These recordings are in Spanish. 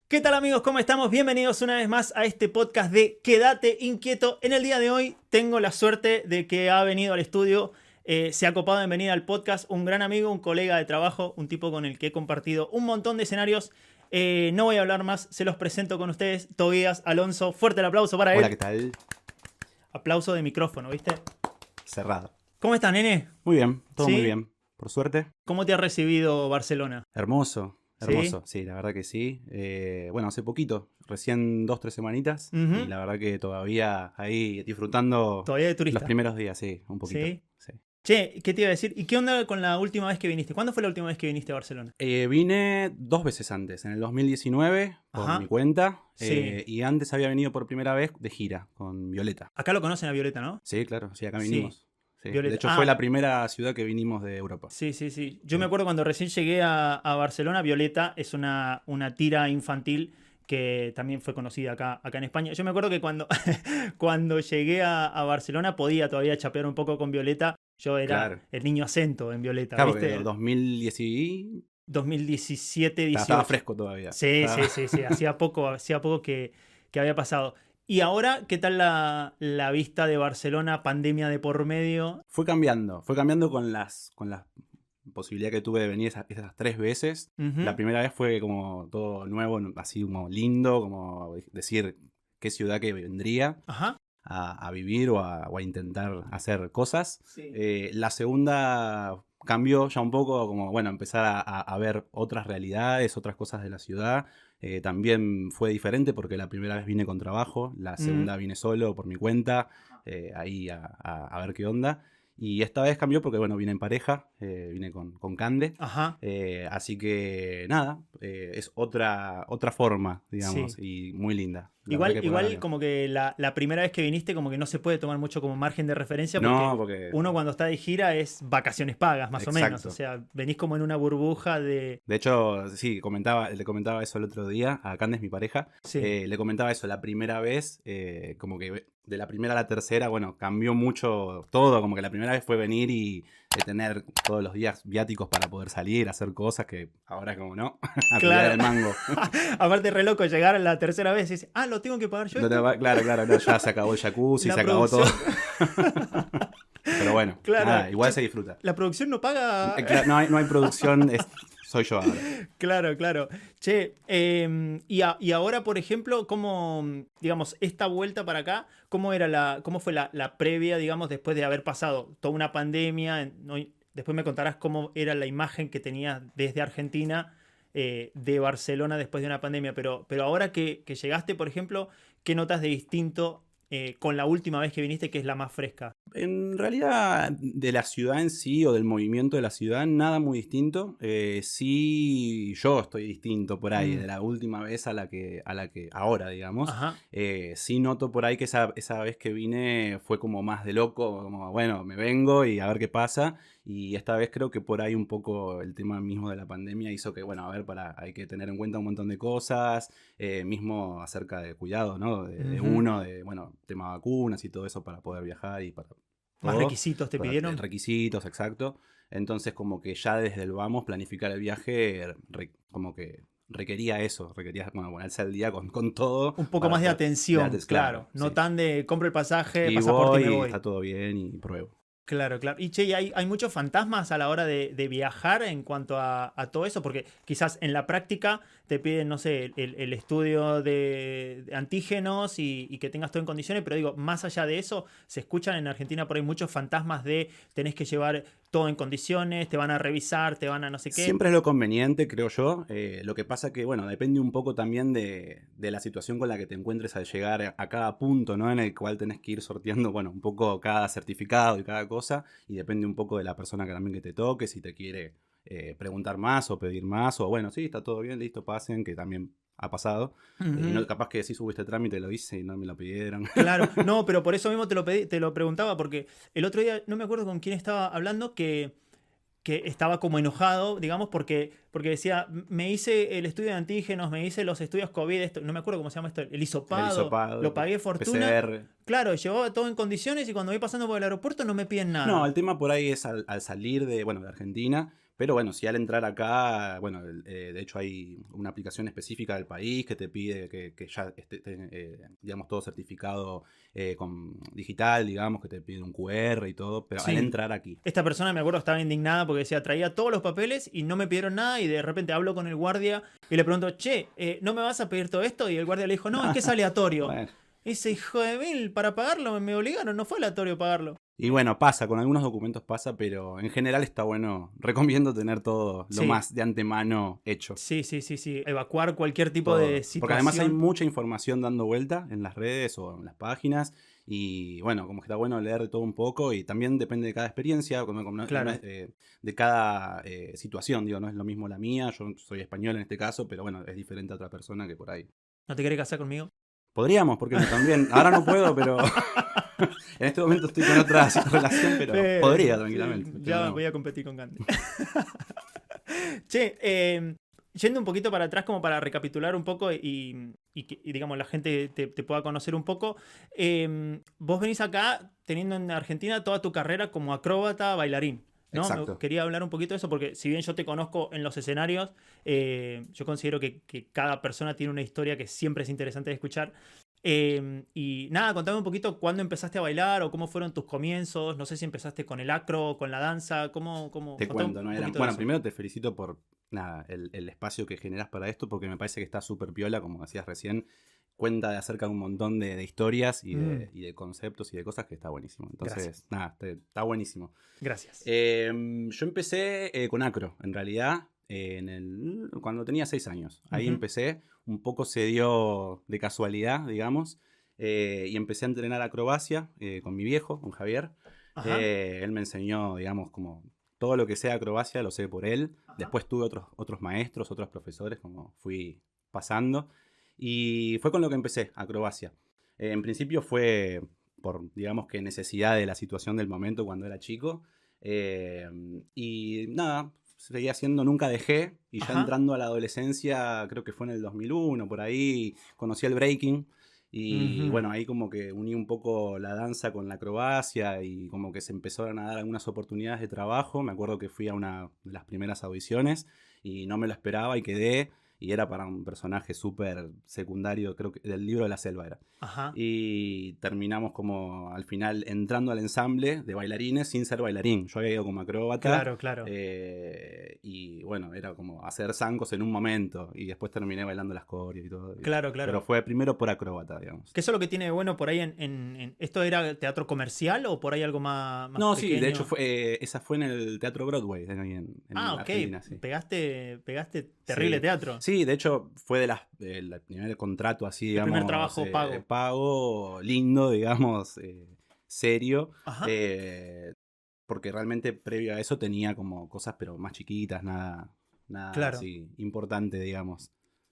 ¿Qué tal amigos? ¿Cómo estamos? Bienvenidos una vez más a este podcast de Quédate Inquieto. En el día de hoy tengo la suerte de que ha venido al estudio, se ha copado en venir al podcast, un gran amigo, un colega de trabajo, un tipo con el que he compartido un montón de escenarios. No voy a hablar más, se los presento con ustedes. Tobías Alonso, fuerte el aplauso para él. Hola, ¿qué tal? Aplauso de micrófono, ¿viste? Cerrado. ¿Cómo estás, nene? Muy bien, todo ¿Sí? muy bien. Por suerte. ¿Cómo te ha recibido Barcelona? Hermoso, hermoso. ¿Sí? Sí, la verdad que sí. Bueno, hace poquito, recién 2-3 semanitas. Ujú. Y la verdad que todavía ahí disfrutando Todavía de turista. los primeros días, sí, un poquito. ¿Sí? Sí. Che, ¿qué te iba a decir? ¿Y qué onda con la última vez que viniste? ¿Cuándo fue la última vez que viniste a Barcelona? Vine 2 veces antes, en el 2019 por Ajá. mi cuenta. Sí. Y antes había venido por primera vez de gira con Violeta. Acá lo conocen a Violeta, ¿no? Sí, claro, sí, acá Sí. vinimos. Sí. Violeta. De hecho, Ah. fue la primera ciudad que vinimos de Europa. Sí. Yo Sí. me acuerdo cuando recién llegué a Barcelona, Violeta es una tira infantil que también fue conocida acá en España. Yo me acuerdo que cuando, cuando llegué a Barcelona podía todavía chapear un poco con Violeta. Yo era Claro. el niño acento en Violeta, Claro, ¿viste? porque 2010 y... 2017, 18. Estaba fresco todavía. Sí. Hacía poco que había pasado. Y ahora, ¿qué tal la vista de Barcelona? Pandemia de por medio. Fue cambiando con la posibilidad que tuve de venir esas 3 veces. Ujú. La primera vez fue como todo nuevo, así como lindo, como decir qué ciudad que vendría Ajá. a vivir o a intentar hacer cosas. Sí. La segunda cambió ya un poco, como bueno, empezar a ver otras realidades, otras cosas de la ciudad. También fue diferente porque la primera vez vine con trabajo, la segunda vine solo por mi cuenta, ahí a ver qué onda. Y esta vez cambió porque, bueno, vine en pareja, vine con Cande. Ajá. Así que, nada, es otra forma, digamos, Sí. y muy linda. La verdad que por Igual ahora- como que la primera vez que viniste como que no se puede tomar mucho como margen de referencia porque, No, porque... uno cuando está de gira es vacaciones pagas, más o menos. Exacto. O sea, venís como en una burbuja de... De hecho, sí, le comentaba eso el otro día a Candes, mi pareja. Sí. Le comentaba eso la primera vez, como que de la primera a la tercera, bueno, cambió mucho todo. Como que la primera vez fue venir y tener todos los días viáticos para poder salir, hacer cosas que ahora es como no, a Claro. cuidar el mango. Aparte, re loco llegar a la tercera vez y decir, lo tengo que pagar yo. No te esto? va- claro, no, ya se acabó el jacuzzi, La se acabó todo. producción- Pero bueno, Claro. nada, igual Che, se disfruta. La producción no paga. No hay producción, soy yo ahora. Claro. Che, y ahora, por ejemplo, ¿cómo, digamos, esta vuelta para acá, cómo fue la previa, digamos, después de haber pasado toda una pandemia? ¿No? Después me contarás cómo era la imagen que tenías desde Argentina, de Barcelona después de una pandemia. Pero ahora que llegaste, por ejemplo, ¿qué notas de distinto con la última vez que viniste, que es la más fresca? En realidad, de la ciudad en sí o del movimiento de la ciudad, nada muy distinto. Sí, yo estoy distinto por ahí, de la última vez a la que ahora, digamos. Ajá. Sí noto por ahí que esa vez que vine fue como más de loco, como bueno, me vengo y a ver qué pasa. Y esta vez creo que por ahí un poco el tema mismo de la pandemia hizo que, bueno, a ver, hay que tener en cuenta un montón de cosas, mismo acerca de cuidado, ¿no? De uno, bueno, tema vacunas y todo eso para poder viajar y para... ¿Más todo, requisitos te pidieron? requisitos, exacto. Entonces como que ya desde el vamos, planificar el viaje, como que requería eso, bueno, ponerse al día con todo. Un poco para más de poder- atención, claro. No sí. tan de compro el pasaje, Y pasaporte y me voy, voy. está todo bien y pruebo. Claro. Y che, ¿y hay muchos fantasmas a la hora de viajar en cuanto a todo eso? Porque quizás en la práctica te piden, no sé, el estudio de antígenos y que tengas todo en condiciones, pero digo, más allá de eso, se escuchan en Argentina por ahí muchos fantasmas de tenés que llevar todo en condiciones, te van a revisar, te van a no sé qué. Siempre es lo conveniente, creo yo. Lo que pasa que, bueno, depende un poco también de la situación con la que te encuentres al llegar a cada punto, ¿no? En el cual tenés que ir sorteando, bueno, un poco cada certificado y cada cosa. Y depende un poco de la persona que también que te toque, si te quiere preguntar más o pedir más. O bueno, sí, está todo bien, listo, pasen, que también ha pasado. Y no, capaz que sí subiste trámite, lo hice y no me lo pidieron. Claro, no, pero por eso mismo te lo preguntaba, porque el otro día, no me acuerdo con quién estaba hablando, que estaba como enojado, digamos, porque decía, me hice el estudio de antígenos, me hice los estudios COVID, no me acuerdo cómo se llama esto, el hisopado, lo pagué fortuna. PCR. Claro, llevaba todo en condiciones y cuando voy pasando por el aeropuerto no me piden nada. No, el tema por ahí es al salir de Argentina, Pero bueno, si al entrar acá, bueno, de hecho hay una aplicación específica del país que te pide que ya esté, digamos, todo certificado con digital, digamos, que te pide un QR y todo, pero al Sí. entrar aquí. Esta persona, me acuerdo, estaba indignada porque decía, traía todos los papeles y no me pidieron nada y de repente hablo con el guardia y le pregunto, che, ¿no me vas a pedir todo esto? Y el guardia le dijo, no, es que es aleatorio. Bueno. Ese hijo de mil, para pagarlo me obligaron, no fue aleatorio pagarlo. Y bueno, pasa, con algunos documentos pasa, pero en general está bueno. Recomiendo tener todo lo Sí, más de antemano hecho. sí. Evacuar cualquier tipo de Todo. Porque además hay situación. mucha información dando vuelta en las redes o en las páginas. Y bueno, como que está bueno leer de todo un poco. Y también depende de cada experiencia, como no Claro. es, de cada situación. Digo, no es lo mismo la mía. Yo soy español en este caso, pero bueno, es diferente a otra persona que por ahí. ¿No te querés casar conmigo? Podríamos, porque no también. Ahora no puedo, pero en este momento estoy con otra relación, pero podría tranquilamente. Ya Pero voy a competir con Gandhi. Che, yendo un poquito para atrás como para recapitular un poco y digamos la gente te pueda conocer un poco. Vos venís acá teniendo en Argentina toda tu carrera como acróbata, bailarín. ¿No? Exacto. Quería hablar un poquito de eso porque si bien yo te conozco en los escenarios, yo considero que cada persona tiene una historia que siempre es interesante de escuchar. Y nada, contame un poquito cuándo empezaste a bailar o cómo fueron tus comienzos. No sé si empezaste con el acro, con la danza, Te contame cuento, ¿no? un poquito de Bueno, eso. primero te felicito por nada, el espacio que generas para esto, porque me parece que está súper piola, como decías recién, cuenta de acerca de un montón de historias y de conceptos y de cosas que está buenísimo. Entonces, Gracias. nada, está buenísimo. Gracias. Yo empecé con acro, en realidad, cuando tenía 6 años. Ahí Ujú. empecé, un poco se dio de casualidad, digamos, y empecé a entrenar acrobacia con mi viejo, con Javier. Ajá. Él me enseñó, digamos, como todo lo que sea acrobacia lo sé por él. Ajá. Después tuve otros maestros, otros profesores, como fui pasando. Y fue con lo que empecé, acrobacia. En principio fue por, digamos que necesidad de la situación del momento cuando era chico. Y nada, seguía haciendo, nunca dejé. Y ya Ajá. entrando a la adolescencia, creo que fue en el 2001, por ahí, conocí el breaking. Y Ujú. bueno, ahí como que uní un poco la danza con la acrobacia y como que se empezaron a dar algunas oportunidades de trabajo. Me acuerdo que fui a una de las primeras audiciones y no me lo esperaba y quedé. Y era para un personaje súper secundario, creo que del libro de la selva era. Ajá. Y terminamos como al final entrando al ensamble de bailarines sin ser bailarín. Yo había ido como acróbata Claro. y bueno, era como hacer zancos en un momento y después terminé bailando las coreos y todo. Pero Claro. fue primero por acróbata, digamos. ¿Qué es lo que tiene de bueno por ahí ¿Esto era teatro comercial o por ahí algo más No, sí, de hecho pequeño? esa fue en el Teatro Broadway, ahí Ah, en ok. Argentina, sí. Pegaste terrible Sí. teatro. Sí, de hecho fue el primer contrato así, El primer digamos, trabajo pago. pago, lindo, digamos, serio, Ajá. eh, porque realmente previo a eso tenía como cosas pero más chiquitas, nada Claro. así importante, digamos.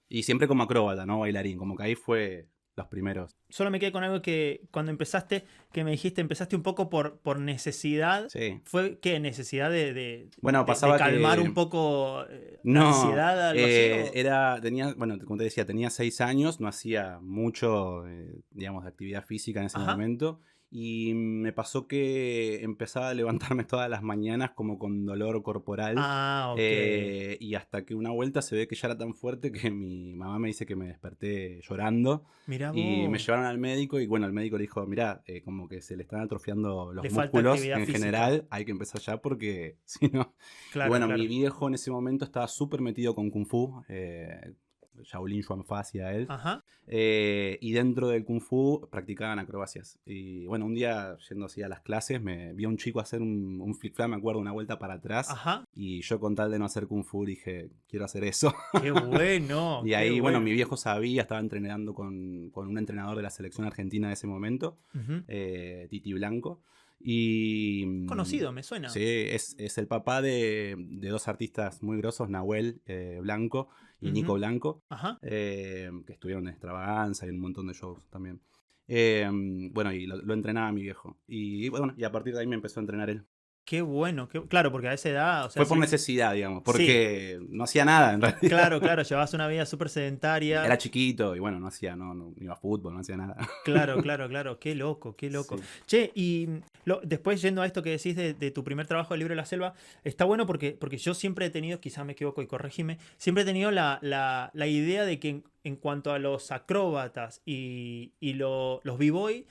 Y siempre como acróbata, ¿no? Bailarín, como que ahí fue los primeros. Solo me quedé con algo que cuando empezaste, que me dijiste, empezaste un poco por necesidad. Sí. ¿Fue qué? ¿Necesidad de Bueno, pasaba calmar un que poco la no, ansiedad, algo así? bueno, como te decía, tenía 6 años, no hacía mucho, digamos, de actividad física en ese Ajá. momento. Y me pasó que empezaba a levantarme todas las mañanas como con dolor corporal. Ah, ok. Y hasta que una vuelta se ve que ya era tan fuerte que mi mamá me dice que me desperté llorando. Mirá Y me vos. llevaron al médico y bueno, el médico le dijo, mirá, como que se le están atrofiando los Le falta músculos actividad en física. general, hay que empezar ya porque si no... Y Claro, bueno, mi claro. viejo en ese momento estaba súper metido con Kung Fu, Shaolin Xuanfa hacía él, Ajá. y dentro del Kung Fu practicaban acrobacias. Y bueno, un día yendo así a las clases, me vi a un chico hacer un flip-flap, me acuerdo, una vuelta para atrás, Ajá. y yo con tal de no hacer Kung Fu dije, quiero hacer eso. Qué bueno, Y qué ahí, bueno, mi bueno. viejo sabía, estaba entrenando con un entrenador de la selección argentina de ese momento, Ujú. Titi Blanco. Y Conocido, me suena. sí, es el papá de dos artistas muy grosos, Nahuel Blanco y Nico Ujú. Blanco, Ajá. que estuvieron en Extravaganza y en un montón de shows también. Bueno, y lo entrenaba mi viejo. Y bueno, y a partir de ahí me empezó a entrenar él. Qué bueno. Claro, porque a esa edad, o sea, Fue por sí. necesidad, digamos, Sí, porque no hacía nada en realidad. claro. Llevas una vida súper sedentaria. Era chiquito y bueno, no iba a fútbol, no hacía nada. Claro. Qué loco. Sí. Che, y Después, yendo a esto que decís de tu primer trabajo del libro de la selva, está bueno porque yo siempre he tenido, quizás me equivoco y corregime, siempre he tenido la idea de que en cuanto a los acróbatas y los b-boy,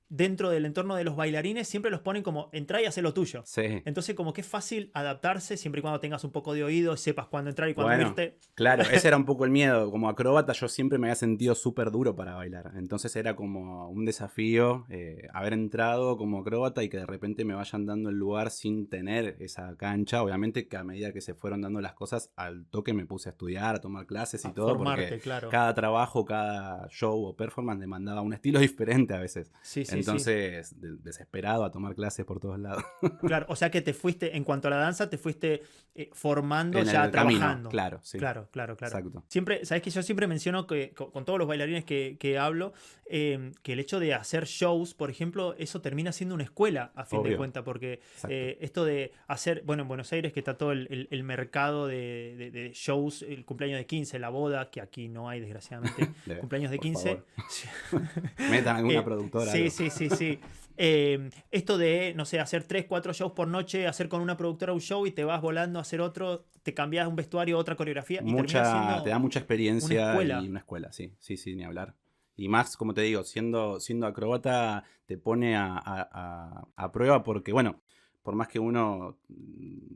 dentro del entorno de los bailarines, siempre los ponen como entra y haz lo tuyo. Sí. Entonces, como que es fácil adaptarse siempre y cuando tengas un poco de oído, sepas cuándo entrar y cuándo Bueno, irte. claro, ese era un poco el miedo. Como acróbata yo siempre me había sentido súper duro para bailar. Entonces era como un desafío haber entrado como acróbata y que de repente me vayan dando el lugar sin tener esa cancha. Obviamente que a medida que se fueron dando las cosas, al toque me puse a estudiar, a tomar clases y todo. Formarte, porque claro. cada trabajo, cada show o performance demandaba un estilo diferente a veces. Sí, sí, Entonces, desesperado a tomar clases por todos lados. Claro, o sea que te fuiste, en cuanto a la danza, te fuiste formando En ya el trabajando. camino, claro, sí. Claro. Exacto. Siempre, sabes que yo siempre menciono que con todos los bailarines que hablo, que el hecho de hacer shows, por ejemplo, eso termina siendo una escuela, a fin de Obvio. cuentas, porque Exacto. esto de hacer, bueno, en Buenos Aires que está todo el mercado de shows, el cumpleaños de 15, la boda, que aquí no hay, desgraciadamente, cumpleaños de Por 15. Metan alguna productora. Sí, algo. sí. Esto de, no sé, hacer 3, 4 shows por noche, hacer con una productora un show y te vas volando a hacer otro, te cambias un vestuario, otra coreografía y termina siendo Te da mucha experiencia una escuela. y una escuela, sí, ni hablar. Y más, como te digo, siendo acróbata te pone a prueba porque, bueno, por más que uno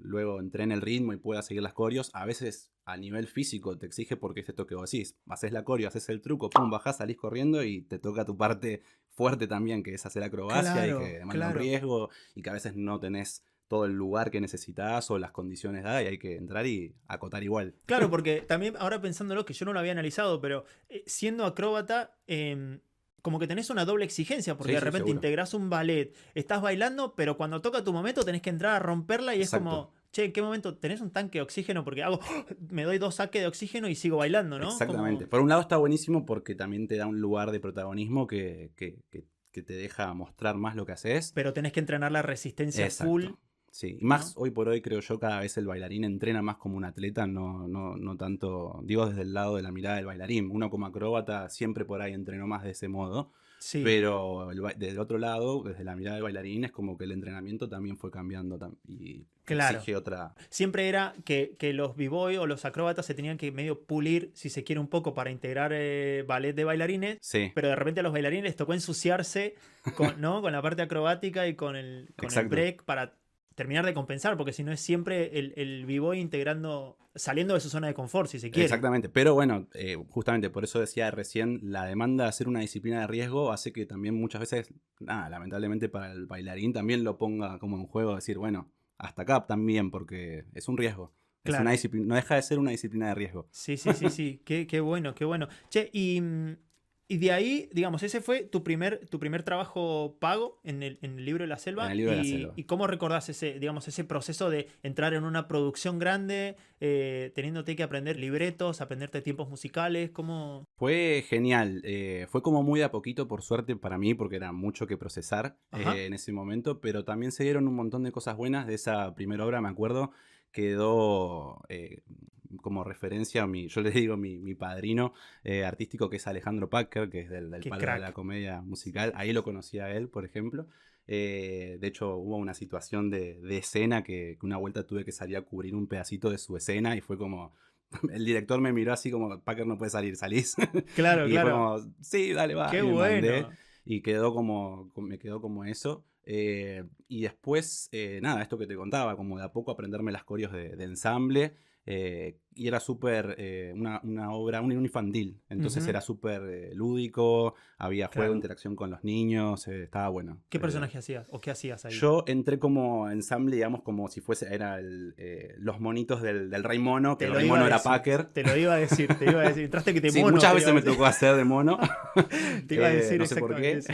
luego entrene el ritmo y pueda seguir las coreos, a veces a nivel físico te exige porque es esto que vos decís. Haces la coreo, haces el truco, pum, bajás, salís corriendo y te toca tu parte fuerte también, que es hacer acrobacia Claro, y que demanda un riesgo y que a veces no tenés todo el lugar que necesitas o las condiciones dadas y hay que entrar y acotar igual. Claro, porque también ahora pensándolo, que yo no lo había analizado, pero siendo acróbata, como que tenés una doble exigencia, porque Sí, de sí, repente seguro. integrás un ballet, estás bailando, pero cuando toca tu momento tenés que entrar a romperla y Exacto. es como, che, ¿en qué momento tenés un tanque de oxígeno? Porque me doy 2 saques de oxígeno y sigo bailando, ¿no? Exactamente. Como... Por un lado está buenísimo porque también te da un lugar de protagonismo que te deja mostrar más lo que haces. Pero tenés que entrenar la resistencia Exacto. full. Sí, y más hoy por hoy creo yo cada vez el bailarín entrena más como un atleta, no tanto, digo desde el lado de la mirada del bailarín. Uno como acróbata siempre por ahí entrenó más de ese modo, Sí. pero del otro lado, desde la mirada del bailarín, es como que el entrenamiento también fue cambiando y Claro. exige otra... Siempre era que los b-boy o los acróbatas se tenían que medio pulir, si se quiere, un poco para integrar ballet de bailarines, Sí, pero de repente a los bailarines les tocó ensuciarse con, ¿no? con la parte acrobática y con el Exacto. break para terminar de compensar, porque si no es siempre el b-boy integrando, saliendo de su zona de confort, si se quiere. Exactamente, pero bueno, justamente por eso decía recién, la demanda de hacer una disciplina de riesgo hace que también muchas veces, lamentablemente para el bailarín también lo ponga como en juego, decir, bueno, hasta acá también, porque es un riesgo. Claro. Es una disciplina, no deja de ser una disciplina de riesgo. Sí. Qué bueno, qué bueno. Che, y de ahí, digamos, ese fue tu primer trabajo pago en el libro de la selva. En el libro de la selva. ¿Y cómo recordás ese proceso de entrar en una producción grande, teniéndote que aprender libretos, aprenderte tiempos musicales? ¿Cómo? Fue genial. Fue como muy de a poquito, por suerte para mí, porque era mucho que procesar en ese momento, pero también se dieron un montón de cosas buenas de esa primera obra, me acuerdo. Quedó como referencia, yo le digo mi padrino artístico, que es Alejandro Packer, que es del palo de la comedia musical. Ahí lo conocí a él, por ejemplo. De hecho, hubo una situación de escena que una vuelta tuve que salir a cubrir un pedacito de su escena y fue como... El director me miró así como, Packer no puede salir, ¿salís? Claro, y fue como, sí, dale, va. Qué y me bueno. mandé, y me quedó como eso. Y después, esto que te contaba, como de a poco aprenderme las coreos de ensamble. Y era súper una obra, un infantil. Entonces era súper lúdico, había juego, interacción con los niños, estaba bueno. ¿Qué personaje hacías o qué hacías ahí? Yo entré como ensamble, digamos, como si fuese, los monitos del Rey Mono, que el Rey Mono era Packer. Te lo iba a decir, entraste que te sí, mono. Muchas veces me tocó hacer de mono. Te iba a decir no sé por qué. eso.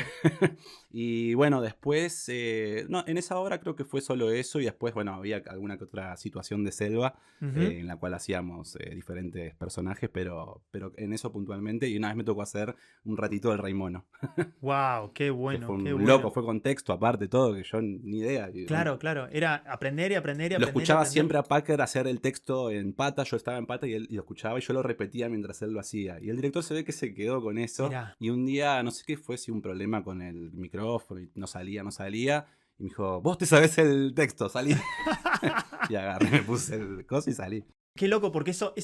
Y bueno, después, en esa obra creo que fue solo eso y después, bueno, había alguna que otra situación de selva en la cual hacíamos hacíamos diferentes personajes, pero en eso puntualmente. Y una vez me tocó hacer un ratito del Rey Mono. Wow, qué Que bueno, fue qué un bueno. loco, fue con texto aparte, todo, que yo ni idea. Claro, claro. Era aprender y aprender y Lo aprender y escuchaba aprender. siempre a Packer hacer el texto en pata, yo estaba en pata y él y lo escuchaba y yo lo repetía mientras él lo hacía. Y el director se ve que se quedó con eso. Mirá. Y un día, no sé qué fue, si un problema con el micrófono y no salía. Y me dijo, vos te sabés el texto, salí. Y agarré, me puse el coso y salí. Qué loco, porque eso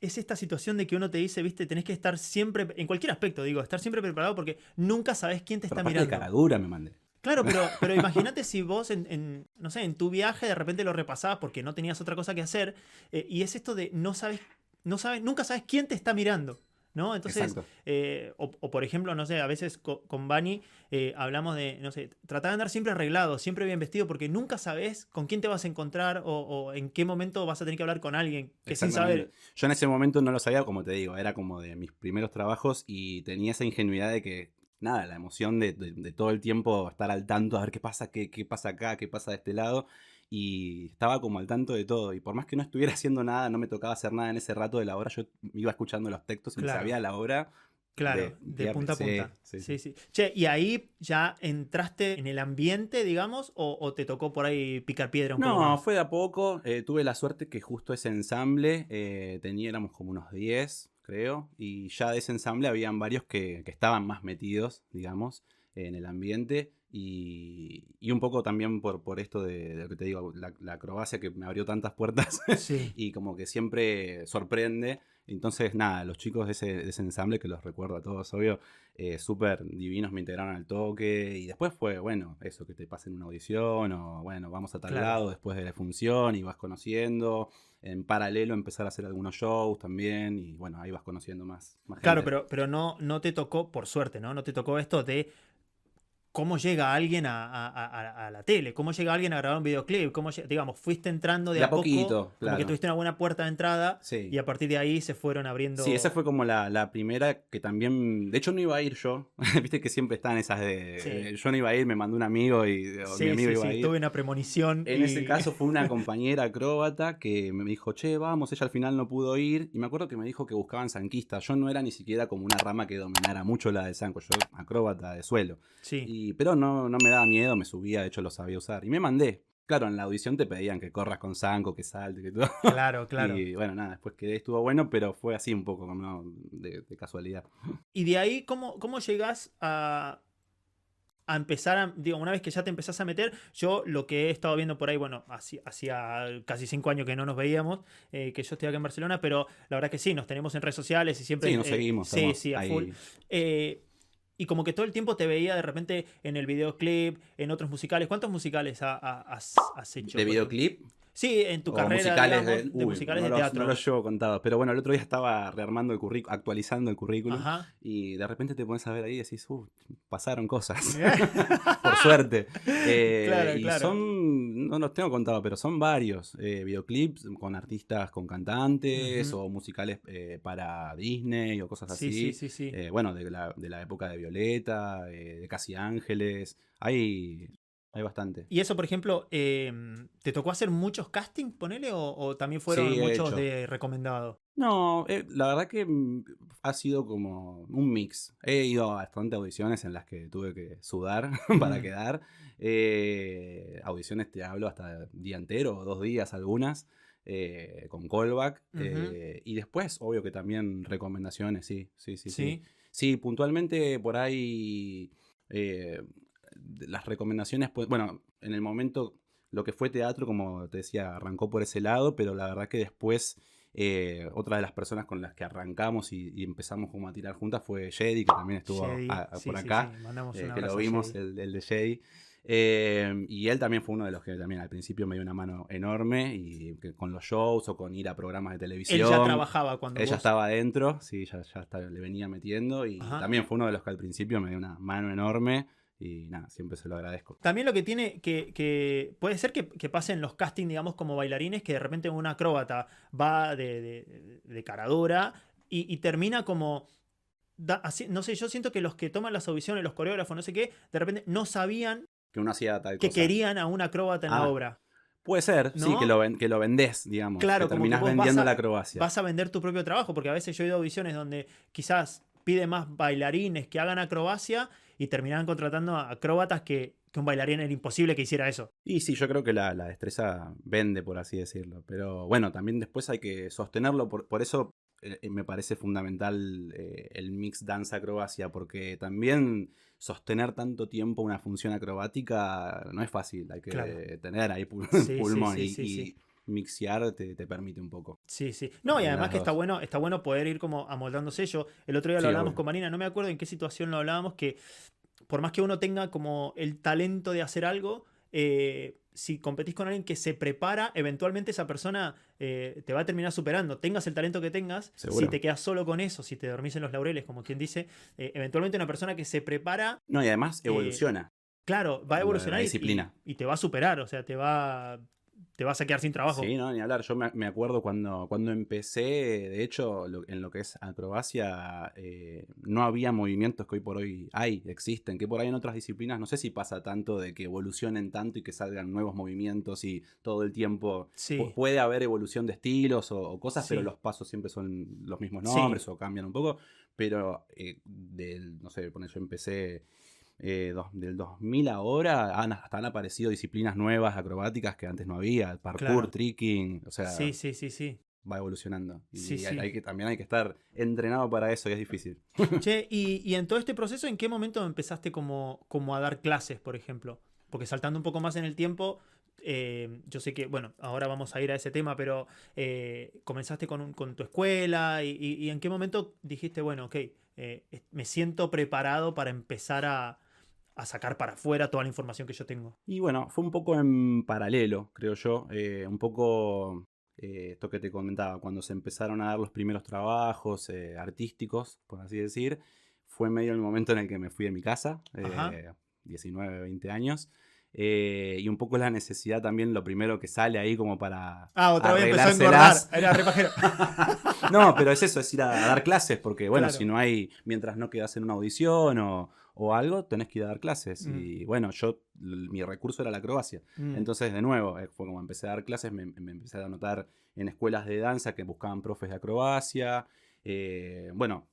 es esta situación de que uno te dice, viste, tenés que estar siempre, en cualquier aspecto, digo, estar siempre preparado porque nunca sabés quién te Pero está aparte de mirando. cara dura me mandé. Claro, pero imagínate si vos no sé, en tu viaje de repente lo repasabas porque no tenías otra cosa que hacer, y es esto de nunca sabes quién te está mirando, ¿no? Entonces, Exacto. o por ejemplo, no sé, a veces con Bani hablamos de, no sé, tratar de andar siempre arreglado, siempre bien vestido, porque nunca sabes con quién te vas a encontrar o en qué momento vas a tener que hablar con alguien que sin saber. Yo en ese momento no lo sabía, como te digo, era como de mis primeros trabajos y tenía esa ingenuidad de que, nada, la emoción de todo el tiempo estar al tanto, a ver qué pasa, qué pasa acá, qué pasa de este lado. Y estaba como al tanto de todo. Y por más que no estuviera haciendo nada, no me tocaba hacer nada en ese rato de la obra, yo iba escuchando los textos y me Claro. sabía la obra Claro, de punta a punta. Sí. Sí. Che, ¿y ahí ya entraste en el ambiente, digamos, o te tocó por ahí picar piedra un poco No, más? fue de a poco. Tuve la suerte que justo ese ensamble éramos como unos 10, creo. Y ya de ese ensamble habían varios que estaban más metidos, digamos, en el ambiente. Y un poco también por esto de lo que te digo, la acrobacia que me abrió tantas puertas. Sí. Y como que siempre sorprende. Entonces, nada, los chicos de ese ensamble, que los recuerdo a todos, obvio, súper divinos, me integraron al toque. Y después fue, bueno, eso, que te pasen una audición o, bueno, vamos a tal Claro. lado después de la función y vas conociendo. En paralelo empezar a hacer algunos shows también y, bueno, ahí vas conociendo más Claro, gente. pero no te tocó, por suerte, ¿no? No te tocó esto de cómo llega alguien a la tele, cómo llega alguien a grabar un videoclip, digamos, fuiste entrando de De a a poco, poquito, como que claro. tuviste una buena puerta de entrada Sí. y a partir de ahí se fueron abriendo. Sí, esa fue como la primera que también. De hecho, no iba a ir yo. Viste que siempre están esas de. Sí. Yo no iba a ir, me mandó un amigo o mi Sí, amigo sí, iba a sí, ir. tuve una premonición. En ese caso fue una compañera acróbata que me dijo, che, vamos, ella al final no pudo ir. Y me acuerdo que me dijo que buscaban zanquistas. Yo no era ni siquiera como una rama que dominara mucho la de zanco. Yo acróbata de suelo. Sí. Pero no me daba miedo, me subía, de hecho lo sabía usar. Y me mandé. Claro, en la audición te pedían que corras con zanco, que salte, que todo. Claro, claro. Y bueno, nada, después quedé, estuvo bueno, pero fue así un poco, ¿no? de casualidad. Y de ahí, ¿cómo llegás a empezar digo, una vez que ya te empezás a meter, yo lo que he estado viendo por ahí, bueno, hacía casi 5 años que no nos veíamos, que yo estoy acá en Barcelona, pero la verdad que sí, nos tenemos en redes sociales y siempre... Sí, nos seguimos. Sí, a ahí. full. Y como que todo el tiempo te veía de repente en el videoclip, en otros musicales. ¿Cuántos musicales has hecho? ¿De videoclip? Sí, en tu O carrera, musicales digamos, de musicales de teatro. No los llevo contados, pero bueno, el otro día estaba rearmando el currículum, actualizando el currículum, Ajá. y de repente te pones a ver ahí y decís, pasaron cosas, por suerte. Claro, y claro. no los tengo contados, pero son varios videoclips con artistas, con cantantes, Ujú. o musicales para Disney o cosas Sí, así. sí. Bueno, de la época de Violeta, de Casi Ángeles, hay bastante. Y eso, por ejemplo, ¿te tocó hacer muchos castings, ponele, o también fueron Sí, he muchos hecho. de recomendado? No, la verdad que ha sido como un mix. He ido a bastantes audiciones en las que tuve que sudar para Mm. quedar. Audiciones te hablo hasta día entero, o 2 días algunas, con callback. Ujú. Y después, obvio que también recomendaciones, sí. Sí. Sí, puntualmente por ahí las recomendaciones, pues, bueno, en el momento lo que fue teatro, como te decía, arrancó por ese lado, pero la verdad que después otra de las personas con las que arrancamos y empezamos como a tirar juntas fue Jedi, que también estuvo Jedi. Sí, por sí, acá, sí. Mandamos un que abrazo lo a vimos, Jedi. el de Jedi. Y él también fue uno de los que también al principio me dio una mano enorme y que con los shows o con ir a programas de televisión. Él ya trabajaba cuando Ella vos... estaba adentro, sí, ya le venía metiendo y Ajá. también fue uno de los que al principio me dio una mano enorme y nada, siempre se lo agradezco. También lo que tiene que puede ser que pasen los castings, digamos, como bailarines, que de repente un acróbata va de cara dura y termina como... no sé, yo siento que los que toman las audiciones, los coreógrafos, no sé qué, de repente no sabían Que uno hacía tal que cosa. querían a un acróbata en la obra. Puede ser, sí, ¿no? que lo vendés, digamos, que Claro, como que terminás vos vendiendo la acrobacia. vas a vender tu propio trabajo, porque a veces yo he ido a audiciones donde quizás pide más bailarines que hagan acrobacia y terminaban contratando a acróbatas que un bailarín era imposible que hiciera eso. Y sí, yo creo que la destreza vende, por así decirlo. Pero bueno, también después hay que sostenerlo. Por eso me parece fundamental el mix danza-acrobacia, porque también sostener tanto tiempo una función acrobática no es fácil. Hay Claro. que tener ahí Sí, sí, pulmón sí, sí, sí. y mixear te permite un poco. Sí, sí. No, y En además las que dos. está bueno poder ir como amoldándose. Yo, el otro día lo Sí, hablábamos obvio. con Marina, no me acuerdo en qué situación lo hablábamos, que por más que uno tenga como el talento de hacer algo, si competís con alguien que se prepara, eventualmente esa persona te va a terminar superando. Tengas el talento que tengas, si Seguro. te quedas solo con eso, si te dormís en los laureles, como quien dice, eventualmente una persona que se prepara, No, y además eh, evoluciona claro, va a la evolucionar disciplina. y te va a superar, o sea, te vas a quedar sin trabajo. Sí, no, ni hablar. Yo me acuerdo cuando empecé, de hecho, en lo que es acrobacia, no había movimientos que hoy por hoy existen, que por ahí en otras disciplinas no sé si pasa tanto de que evolucionen tanto y que salgan nuevos movimientos y todo el tiempo Sí, puede haber evolución de estilos o cosas, pero sí, los pasos siempre son los mismos sí, nombres o cambian un poco. Pero, no sé, yo empecé del 2000 ahora hasta han aparecido disciplinas nuevas acrobáticas que antes no había, parkour, claro. tricking, o sea, Sí, sí, sí, sí. va evolucionando. Sí, Y sí. también hay que estar entrenado para eso y es difícil. Che, y en todo este proceso, ¿en qué momento empezaste como a dar clases, por ejemplo? Porque saltando un poco más en el tiempo, yo sé que, bueno, ahora vamos a ir a ese tema, pero comenzaste con tu escuela y en qué momento dijiste, bueno, ok, me siento preparado para empezar a sacar para afuera toda la información que yo tengo. Y bueno, fue un poco en paralelo, creo yo, un poco esto que te comentaba, cuando se empezaron a dar los primeros trabajos artísticos, por así decir, fue medio el momento en el que me fui de mi casa, Ajá. 19, 20 años, y un poco la necesidad también, lo primero que sale ahí como para Ah, otra vez empezó a engordar. arreglárselas. Era repajero. No, pero es eso, es ir a dar clases, porque bueno, si Claro. no hay, mientras no quedas en una audición o algo, tenés que ir a dar clases. Mm, Y bueno, mi recurso era la acrobacia. mm. Entonces, de nuevo, fue como empecé a dar clases, me empecé a anotar en escuelas de danza que buscaban profes de acrobacia. Bueno,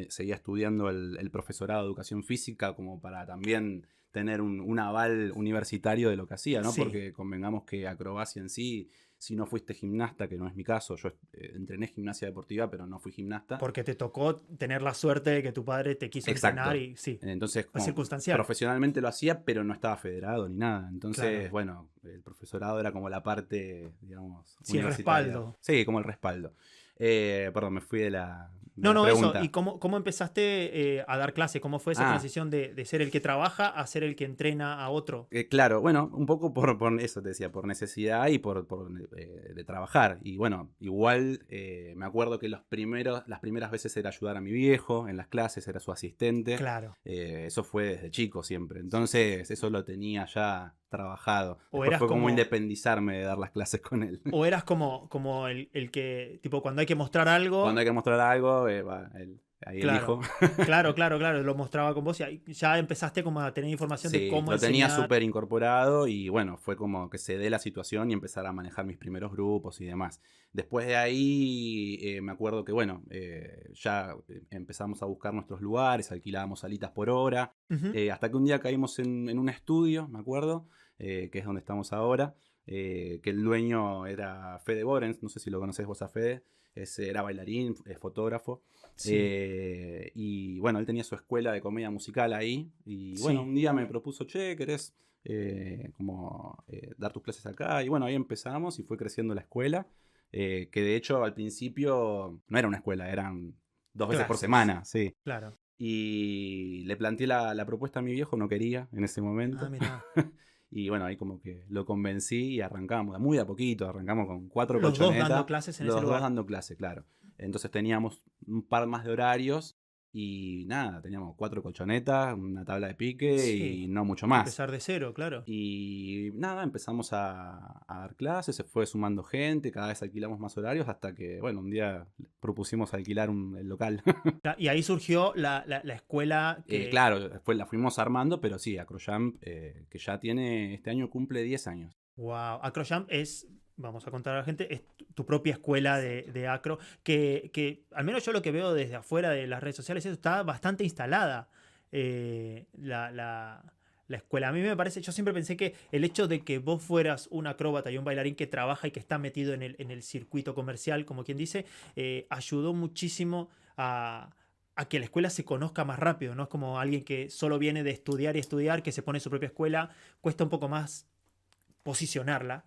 seguía estudiando el profesorado de educación física como para también tener un aval universitario de lo que hacía, ¿no? Sí. Porque convengamos que acrobacia en sí, si no fuiste gimnasta, que no es mi caso, yo entrené gimnasia deportiva, pero no fui gimnasta. Porque te tocó tener la suerte de que tu padre te quiso entrenar Exacto. y sí, Entonces, fue como circunstancial. profesionalmente lo hacía, pero no estaba federado ni nada. Claro. Entonces, bueno, el profesorado era como la parte, digamos, Sí, el universitaria. respaldo. Sí, como el respaldo. Perdón, me fui de No, la no, eso. ¿Y pregunta. cómo empezaste a dar clase? ¿Cómo fue esa Ah, transición de ser el que trabaja a ser el que entrena a otro? claro, bueno, un poco por eso te decía, por necesidad y de trabajar. Y bueno, igual me acuerdo que las primeras veces era ayudar a mi viejo en las clases, era su asistente. Claro. Eso fue desde chico siempre. Entonces, eso lo tenía ya trabajado. O Después eras fue como como, independizarme de dar las clases con él. o eras como el que, tipo, cuando hay que mostrar algo, Cuando hay que mostrar algo, ahí claro. elijo. Claro, claro, claro, lo mostraba con vos y ahí ya empezaste como a tener información de Sí, cómo lo tenía enseñar. súper incorporado y bueno, fue como que se dé la situación y empezar a manejar mis primeros grupos y demás. Después de ahí me acuerdo que bueno, ya empezamos a buscar nuestros lugares, alquilábamos salitas por hora, Ujú. hasta que un día caímos en un estudio, me acuerdo, que es donde estamos ahora, que el dueño era Fede Borens, no sé si lo conocés vos a Fede, era bailarín, fotógrafo. Sí, Y bueno, él tenía su escuela de comedia musical ahí. Y bueno, sí. un día me propuso, che, ¿querés dar tus clases acá? Y bueno, ahí empezamos y fue creciendo la escuela. Que de hecho al principio no era una escuela, eran 2 veces por Clases. semana, sí. Claro. Y le planteé la propuesta a mi viejo, no quería en ese Ah, momento. mira. Y bueno, ahí como que lo convencí y arrancamos, muy de a poquito, arrancamos con 4 Los dos dando colchonetas, clases en ese los dos lugar. dando clase, claro. Entonces teníamos un par más de horarios y nada, teníamos 4 colchonetas, una tabla de pique Sí. y no mucho más. Empezar de cero, claro. Y nada, empezamos a dar clases, se fue sumando gente, cada vez alquilamos más horarios hasta que, bueno, un día propusimos alquilar el local. Y ahí surgió la escuela que. Claro, después la fuimos armando, pero sí, Acrojump, que ya tiene, este año cumple 10 años. Wow. AcroJump es, vamos a contar a la gente, es tu propia escuela de acro, que al menos yo lo que veo desde afuera de las redes sociales, eso está bastante instalada. La escuela. A mí me parece, yo siempre pensé que el hecho de que vos fueras un acróbata y un bailarín que trabaja y que está metido en el circuito comercial, como quien dice, ayudó muchísimo a que la escuela se conozca más rápido, ¿no? Es como alguien que solo viene de estudiar y estudiar, que se pone su propia escuela, cuesta un poco más posicionarla.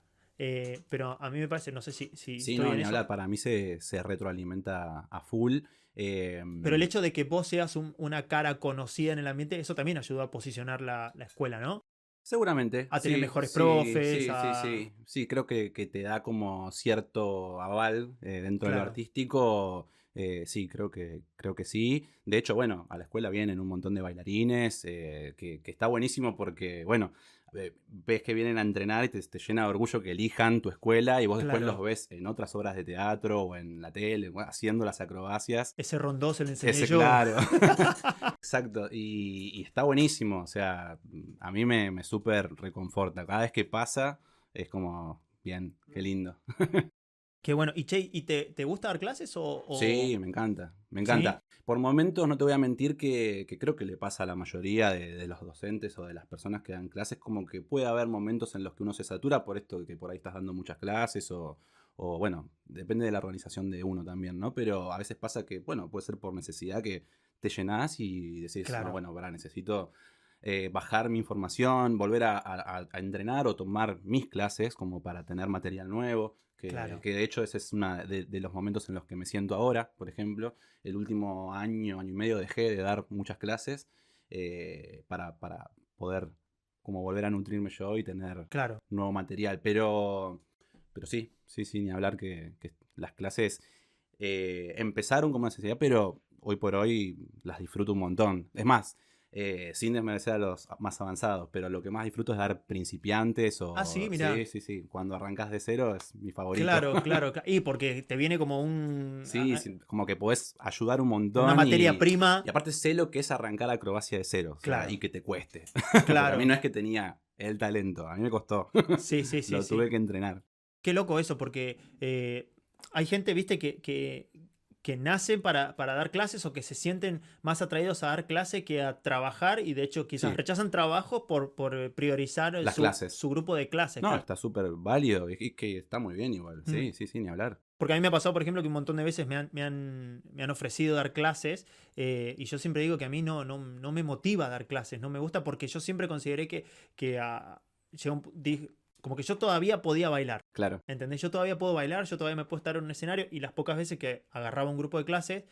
Pero a mí me parece, no sé si Sí, estoy no, en ni eso, hablar, para mí se retroalimenta a full. pero el hecho de que vos seas una cara conocida en el ambiente, eso también ayudó a posicionar la escuela, ¿no? Seguramente, A tener sí, mejores sí, profes, sí, sí, sí. Sí, creo que te da como cierto aval dentro de lo Claro, artístico. Sí, creo que sí. De hecho, bueno, a la escuela vienen un montón de bailarines, que está buenísimo porque, bueno, ves que vienen a entrenar y te llena de orgullo que elijan tu escuela y vos después los claro. ves en otras obras de teatro o en la tele, bueno, haciendo las acrobacias. Ese rondó se lo enseñé Ese, yo. claro. Exacto, y está buenísimo, o sea, a mí me súper reconforta. Cada vez que pasa es como, bien, qué lindo. Qué bueno. Y Che, ¿y te gusta dar clases Sí, me encanta, me sí? encanta. Por momentos no te voy a mentir que creo que le pasa a la mayoría de los docentes o de las personas que dan clases, como que puede haber momentos en los que uno se satura por esto de que por ahí estás dando muchas clases o bueno, depende de la organización de uno también, ¿no? Pero a veces pasa que, bueno, puede ser por necesidad que te llenás y decís, no, Claro, bueno, para, necesito bajar mi información, volver a entrenar o tomar mis clases como para tener material nuevo. Que, claro. que de hecho ese es uno de los momentos en los que me siento ahora, por ejemplo. El último año, año y medio dejé de dar muchas clases para poder como volver a nutrirme yo y tener Claro. nuevo material. Pero sí, sí, sí, ni hablar que las clases empezaron como necesidad, pero hoy por hoy las disfruto un montón. Es más, sin desmerecer a los más avanzados, pero lo que más disfruto es dar principiantes Ah, sí, o... Sí, mira. sí, sí, cuando arrancas de cero es mi favorito. Claro, claro. Y porque te viene como Sí, sí, como que podés ayudar un una montón materia y prima. aparte sé lo que es arrancar acrobacia de cero, o sea, y Claro, que te cueste. Porque a mí claro. no es que tenía el talento, a mí me costó. Sí, sí, sí, Lo sí. tuve que entrenar. Qué loco eso, porque hay gente, viste, que nacen para dar clases o que se sienten más atraídos a dar clase que a trabajar y de hecho quizás Sí, rechazan trabajo por priorizar las clases. su grupo de clases, No, claro. está súper válido y que está muy bien igual. Mm. Sí, sí, sí, ni hablar. Porque a mí me ha pasado, por ejemplo, que un montón de veces me han ofrecido dar clases y yo siempre digo que a mí no me motiva dar clases, no me gusta porque yo siempre consideré que llegó como que yo todavía podía bailar. Claro. ¿Entendés? Yo todavía puedo bailar, yo todavía me puedo estar en un escenario y las pocas veces que agarraba un grupo de clases,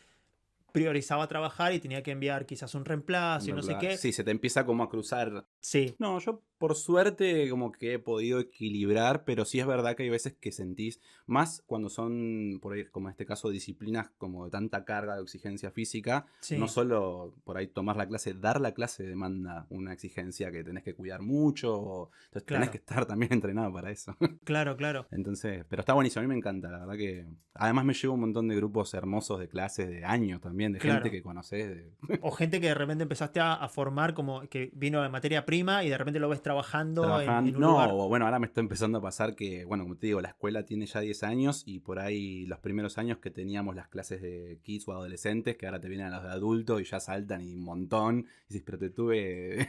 priorizaba trabajar y tenía que enviar quizás un reemplazo y no sé qué. Sí, se te empieza como a cruzar. Sí, No, yo por suerte como que he podido equilibrar, pero sí es verdad que hay veces que sentís, más cuando son, por ahí, como en este caso, disciplinas como de tanta carga de exigencia física, no sí, solo por ahí tomar la clase, dar la clase demanda una exigencia que tenés que cuidar mucho, entonces tenés que claro, estar también entrenado para eso. claro, claro. Entonces, pero está buenísimo, a mí me encanta, la verdad que... Además me llevo un montón de grupos hermosos de clases de años también, de gente Claro. que conocés. O gente que de repente empezaste a formar como que vino de materia prima y de repente lo ves trabajando Trabajando, en un no, lugar. bueno, ahora me está empezando a pasar que, bueno, como te digo, la escuela tiene ya 10 años y por ahí los primeros años que teníamos las clases de kids o adolescentes, que ahora te vienen a los de adultos y ya saltan y un montón. Y dices, pero te tuve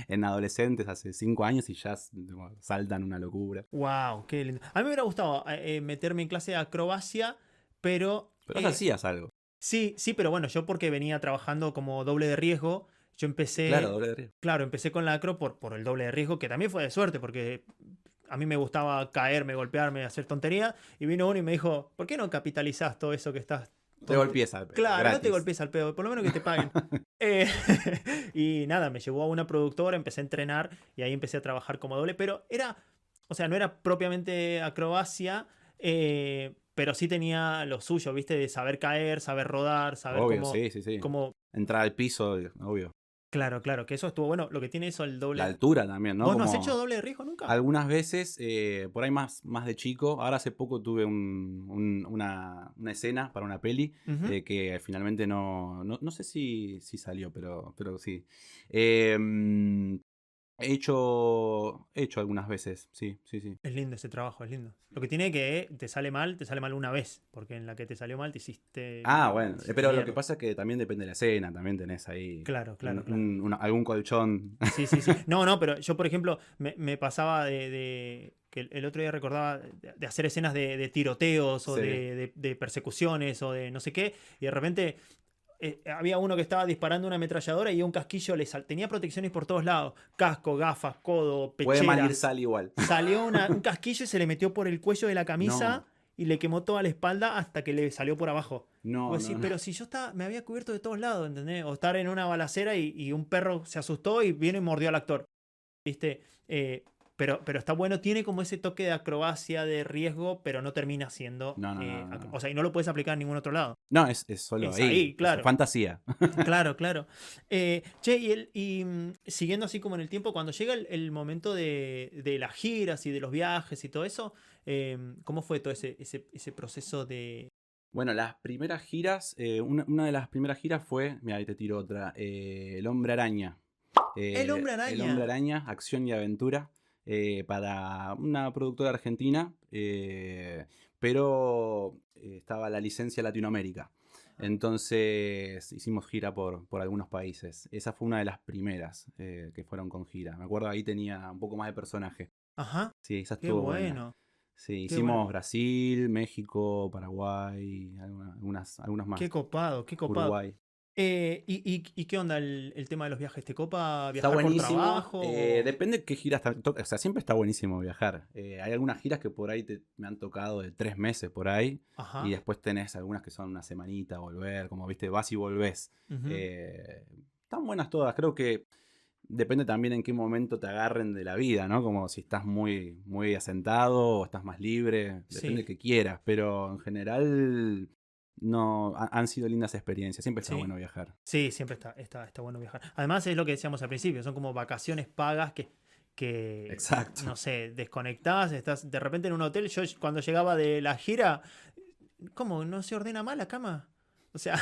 en adolescentes hace 5 años y ya saltan una locura. ¡Wow! ¡Qué lindo! A mí me hubiera gustado meterme en clase de acrobacia, pero Pero vos hacías algo. sí, sí, pero bueno, yo porque venía trabajando como doble de riesgo, yo Claro, empecé, doble de riesgo. claro, empecé con la acro por el doble de riesgo, que también fue de suerte, porque a mí me gustaba caerme, golpearme, hacer tontería, y vino uno y me dijo, ¿por qué no capitalizás todo eso que estás... Te golpees al pedo, Claro, no te gratis. golpees al pedo, por lo menos que te paguen. Eh, y nada, me llevó a una productora, empecé a entrenar y ahí empecé a trabajar como doble, pero era, o sea, no era propiamente acrobacia, pero sí tenía lo suyo, ¿viste? De saber caer, saber rodar, saber Obvio, sí, sí, sí. cómo... Entrar al piso, obvio. Claro, claro, que eso estuvo bueno. Lo que tiene eso el La doble... altura también, ¿no? ¿Vos no has hecho Como doble de riesgo nunca? algunas veces, por ahí más de chico, ahora hace poco tuve una escena para una peli Ujú. que finalmente no sé si salió, pero sí. Eh, He hecho algunas veces, sí, sí, sí. Es lindo ese trabajo, es lindo. Lo que tiene que te sale mal una vez, porque en la que te salió mal te Ah, bueno, hiciste pero lo que mierda. pasa es que también depende de la escena, también tenés ahí Claro, claro, claro. algún colchón. Sí, sí, sí. No, no, pero yo, por ejemplo, me pasaba que el otro día recordaba de hacer escenas de tiroteos o Sí. de persecuciones o de no sé qué, y de repente había uno que estaba disparando una ametralladora y un casquillo tenía protecciones por todos lados, casco, gafas, codo, Puede mal ir pechera. sal igual. Salió un casquillo y se le metió por el cuello de la camisa No, y le quemó toda la espalda hasta que le salió por abajo. no, Vos decís, no, no. pero si yo me había cubierto de todos lados, ¿entendés? O estar en una balacera y un perro se asustó y vino y mordió al actor. ¿Viste? Pero está bueno, tiene como ese toque de acrobacia, de riesgo, pero no termina siendo. No, no, no, no, no. O sea, y no lo puedes aplicar en ningún otro lado. No, es solo Es ahí. ahí, Es claro. fantasía. Claro, claro. Che, siguiendo así como en el tiempo, cuando llega el momento de las giras y de los viajes y todo eso, ¿cómo fue todo ese proceso de... Bueno, las primeras giras, una de las primeras giras fue, mira, ahí te tiro otra, El Hombre Araña. El Hombre El Hombre Araña? Araña, acción y aventura, para una productora argentina, pero estaba la licencia Latinoamérica. Entonces hicimos gira por algunos países. Esa fue una de las primeras que fueron con gira. Me acuerdo ahí tenía un poco más de personaje. Ajá, Sí, esa qué estuvo buena. bueno, Sí, qué bueno. hicimos Brasil, México, Paraguay, algunas Qué más. copado, qué copado. Uruguay. ¿Y qué onda el tema de los viajes? ¿Te copa Está viajar por buenísimo. trabajo? O... Depende de qué giras. O sea, siempre está buenísimo viajar. Hay algunas giras que por ahí me han tocado de 3 meses por ahí. Y Ajá. después tenés algunas que son una semanita, volver, como viste, vas y volvés. Ujú. Están buenas todas. Creo que depende también en qué momento te agarren de la vida, ¿no? Como si estás muy, muy asentado o estás más libre. Depende de Sí, que quieras. Pero en general, no, han sido lindas experiencias. Siempre está sí. bueno viajar. Sí, siempre está bueno viajar. Además, es lo que decíamos al principio, son como vacaciones pagas que Exacto. no sé, desconectás, estás de repente en un hotel. Yo cuando llegaba de la gira, ¿cómo? ¿No se ordena mal la cama? O sea,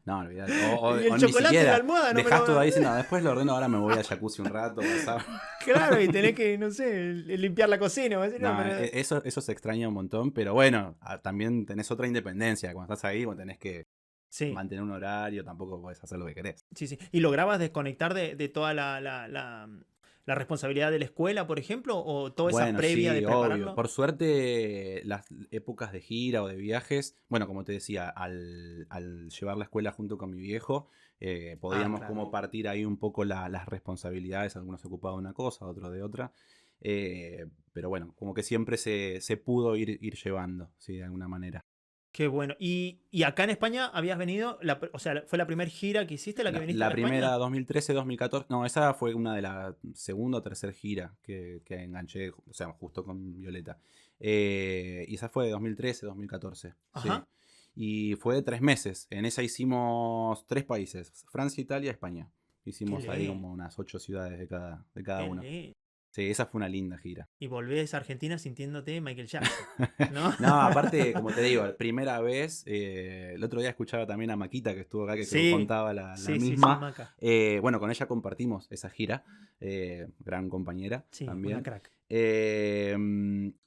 No, olvidate. O, y o- el o ni chocolate y la siquiera. almohada no me Dejás todo lo... ahí diciendo, después lo ordeno, ahora me voy al jacuzzi un rato. ¿Sabes? Claro, y tenés que, no sé, limpiar la cocina. ¿Va a decir? No, No, pero... eso se extraña un montón, pero bueno, también tenés otra independencia. Cuando estás ahí, tenés que Sí, mantener un horario, tampoco podés hacer lo que querés. sí, sí. ¿Y lograbas desconectar de toda la responsabilidad de la escuela, por ejemplo? ¿O toda esa Bueno, previa de sí, obvio. prepararlo? Por suerte, las épocas de gira o de viajes, bueno, como te decía, al llevar la escuela junto con mi viejo, Ah, podíamos claro. como partir ahí un poco las responsabilidades, algunos se ocupaban de una cosa, otros de otra. Pero bueno, como que siempre se pudo ir llevando, sí, de alguna manera. Qué bueno. ¿Y acá en España habías venido? O sea, ¿fue la primera gira que hiciste la que viniste La acá a primera, España? 2013, 2014, no, esa fue una de la segunda o tercera gira que enganché, o sea, justo con Violeta. Y esa fue de 2013, 2014, sí. Ajá. Y fue de 3 meses. En esa hicimos 3 países, Francia, Italia, España. Qué Hicimos ahí le, como unas 8 ciudades de cada qué uno. le. Sí, esa fue una linda gira. Y volvés a Argentina sintiéndote Michael Jackson, ¿no? No, aparte, como te digo, primera vez, el otro día escuchaba también a Maquita que estuvo acá, que Sí, contaba la sí, sí, sí, misma. Maca. Bueno, con ella compartimos esa gira, gran compañera Sí, una también. crack.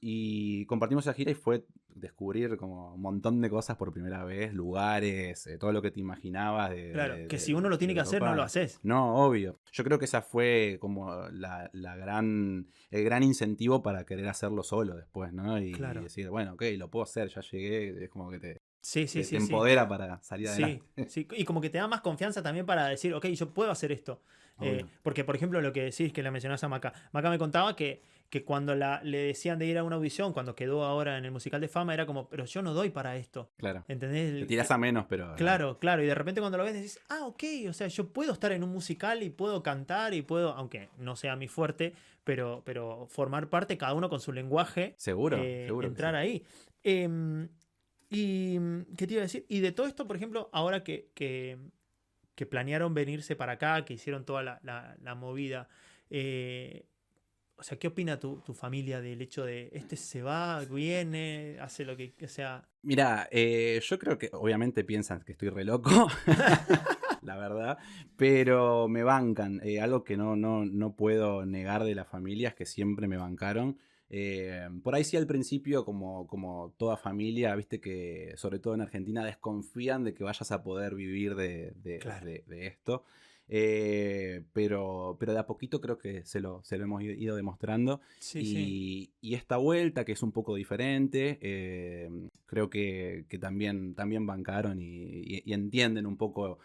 Y compartimos esa gira y fue descubrir como un montón de cosas por primera vez, lugares, todo lo que te imaginabas Claro, que si uno lo tiene de que hacer, no lo Europa. haces. No, obvio. Yo creo que esa fue como el gran incentivo para querer hacerlo solo después, ¿no? Y Claro. decir, bueno, ok, lo puedo hacer, ya llegué. Es como que te, Sí, sí, te, te sí, sí. empodera para salir Sí, adelante. sí. Y como que te da más confianza también para decir, ok, yo puedo hacer esto. Obvio. Porque, por ejemplo, lo que decís, que la mencionás a Maca. Maca me contaba que cuando le decían de ir a una audición, cuando quedó ahora en el musical de fama, era como, pero yo no doy para esto. Claro. ¿Entendés? Te tiras a menos, pero claro. Claro, claro. Y de repente cuando lo ves decís, ah, ok, o sea, yo puedo estar en un musical y puedo cantar y puedo, aunque no sea mi fuerte, pero formar parte, cada uno con su lenguaje, Seguro, seguro que entrar sí. ahí. Em, ¿Qué te iba a decir? Y de todo esto, por ejemplo, ahora que planearon venirse para acá, que hicieron toda la movida, eh, o sea, ¿qué opina tu familia del hecho de este se va, viene, hace lo que, o sea... Mira, yo creo que obviamente piensan que estoy re loco. la verdad, pero me bancan. Algo que no puedo negar de la familia es que siempre me bancaron. Por ahí sí al principio, como toda familia, viste que sobre todo en Argentina desconfían de que vayas a poder vivir Claro. de esto. Pero de a poquito creo que se lo hemos ido demostrando. Sí, sí. Y esta vuelta, que es un poco diferente, creo que también bancaron y entienden un poco,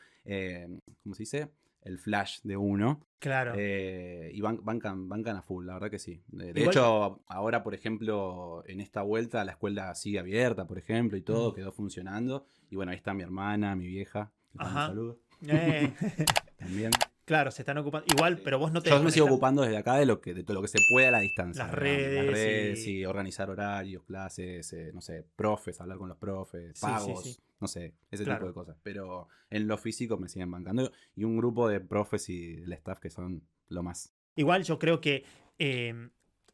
¿cómo se dice? El flash de uno. Claro. Y bancan a full, la verdad que sí. De Igual. hecho, ahora, por ejemplo, en esta vuelta la escuela sigue abierta, por ejemplo, y todo, Mm, quedó funcionando. Y bueno, ahí está mi hermana, mi vieja, les mando un ajá. saludo Eh, también. claro, se están ocupando. Igual, Sí. pero vos no te Yo me sigo desconectás. ocupando desde acá de todo lo que se puede a la distancia, Las digamos. Las redes redes, y. y organizar horarios, clases, no sé, profes, hablar con los profes, Sí, sí, sí. pagos, no sé, ese tipo Claro. de cosas. Pero en lo físico me siguen bancando. Y un grupo de profes y el staff que son lo más. Igual yo creo que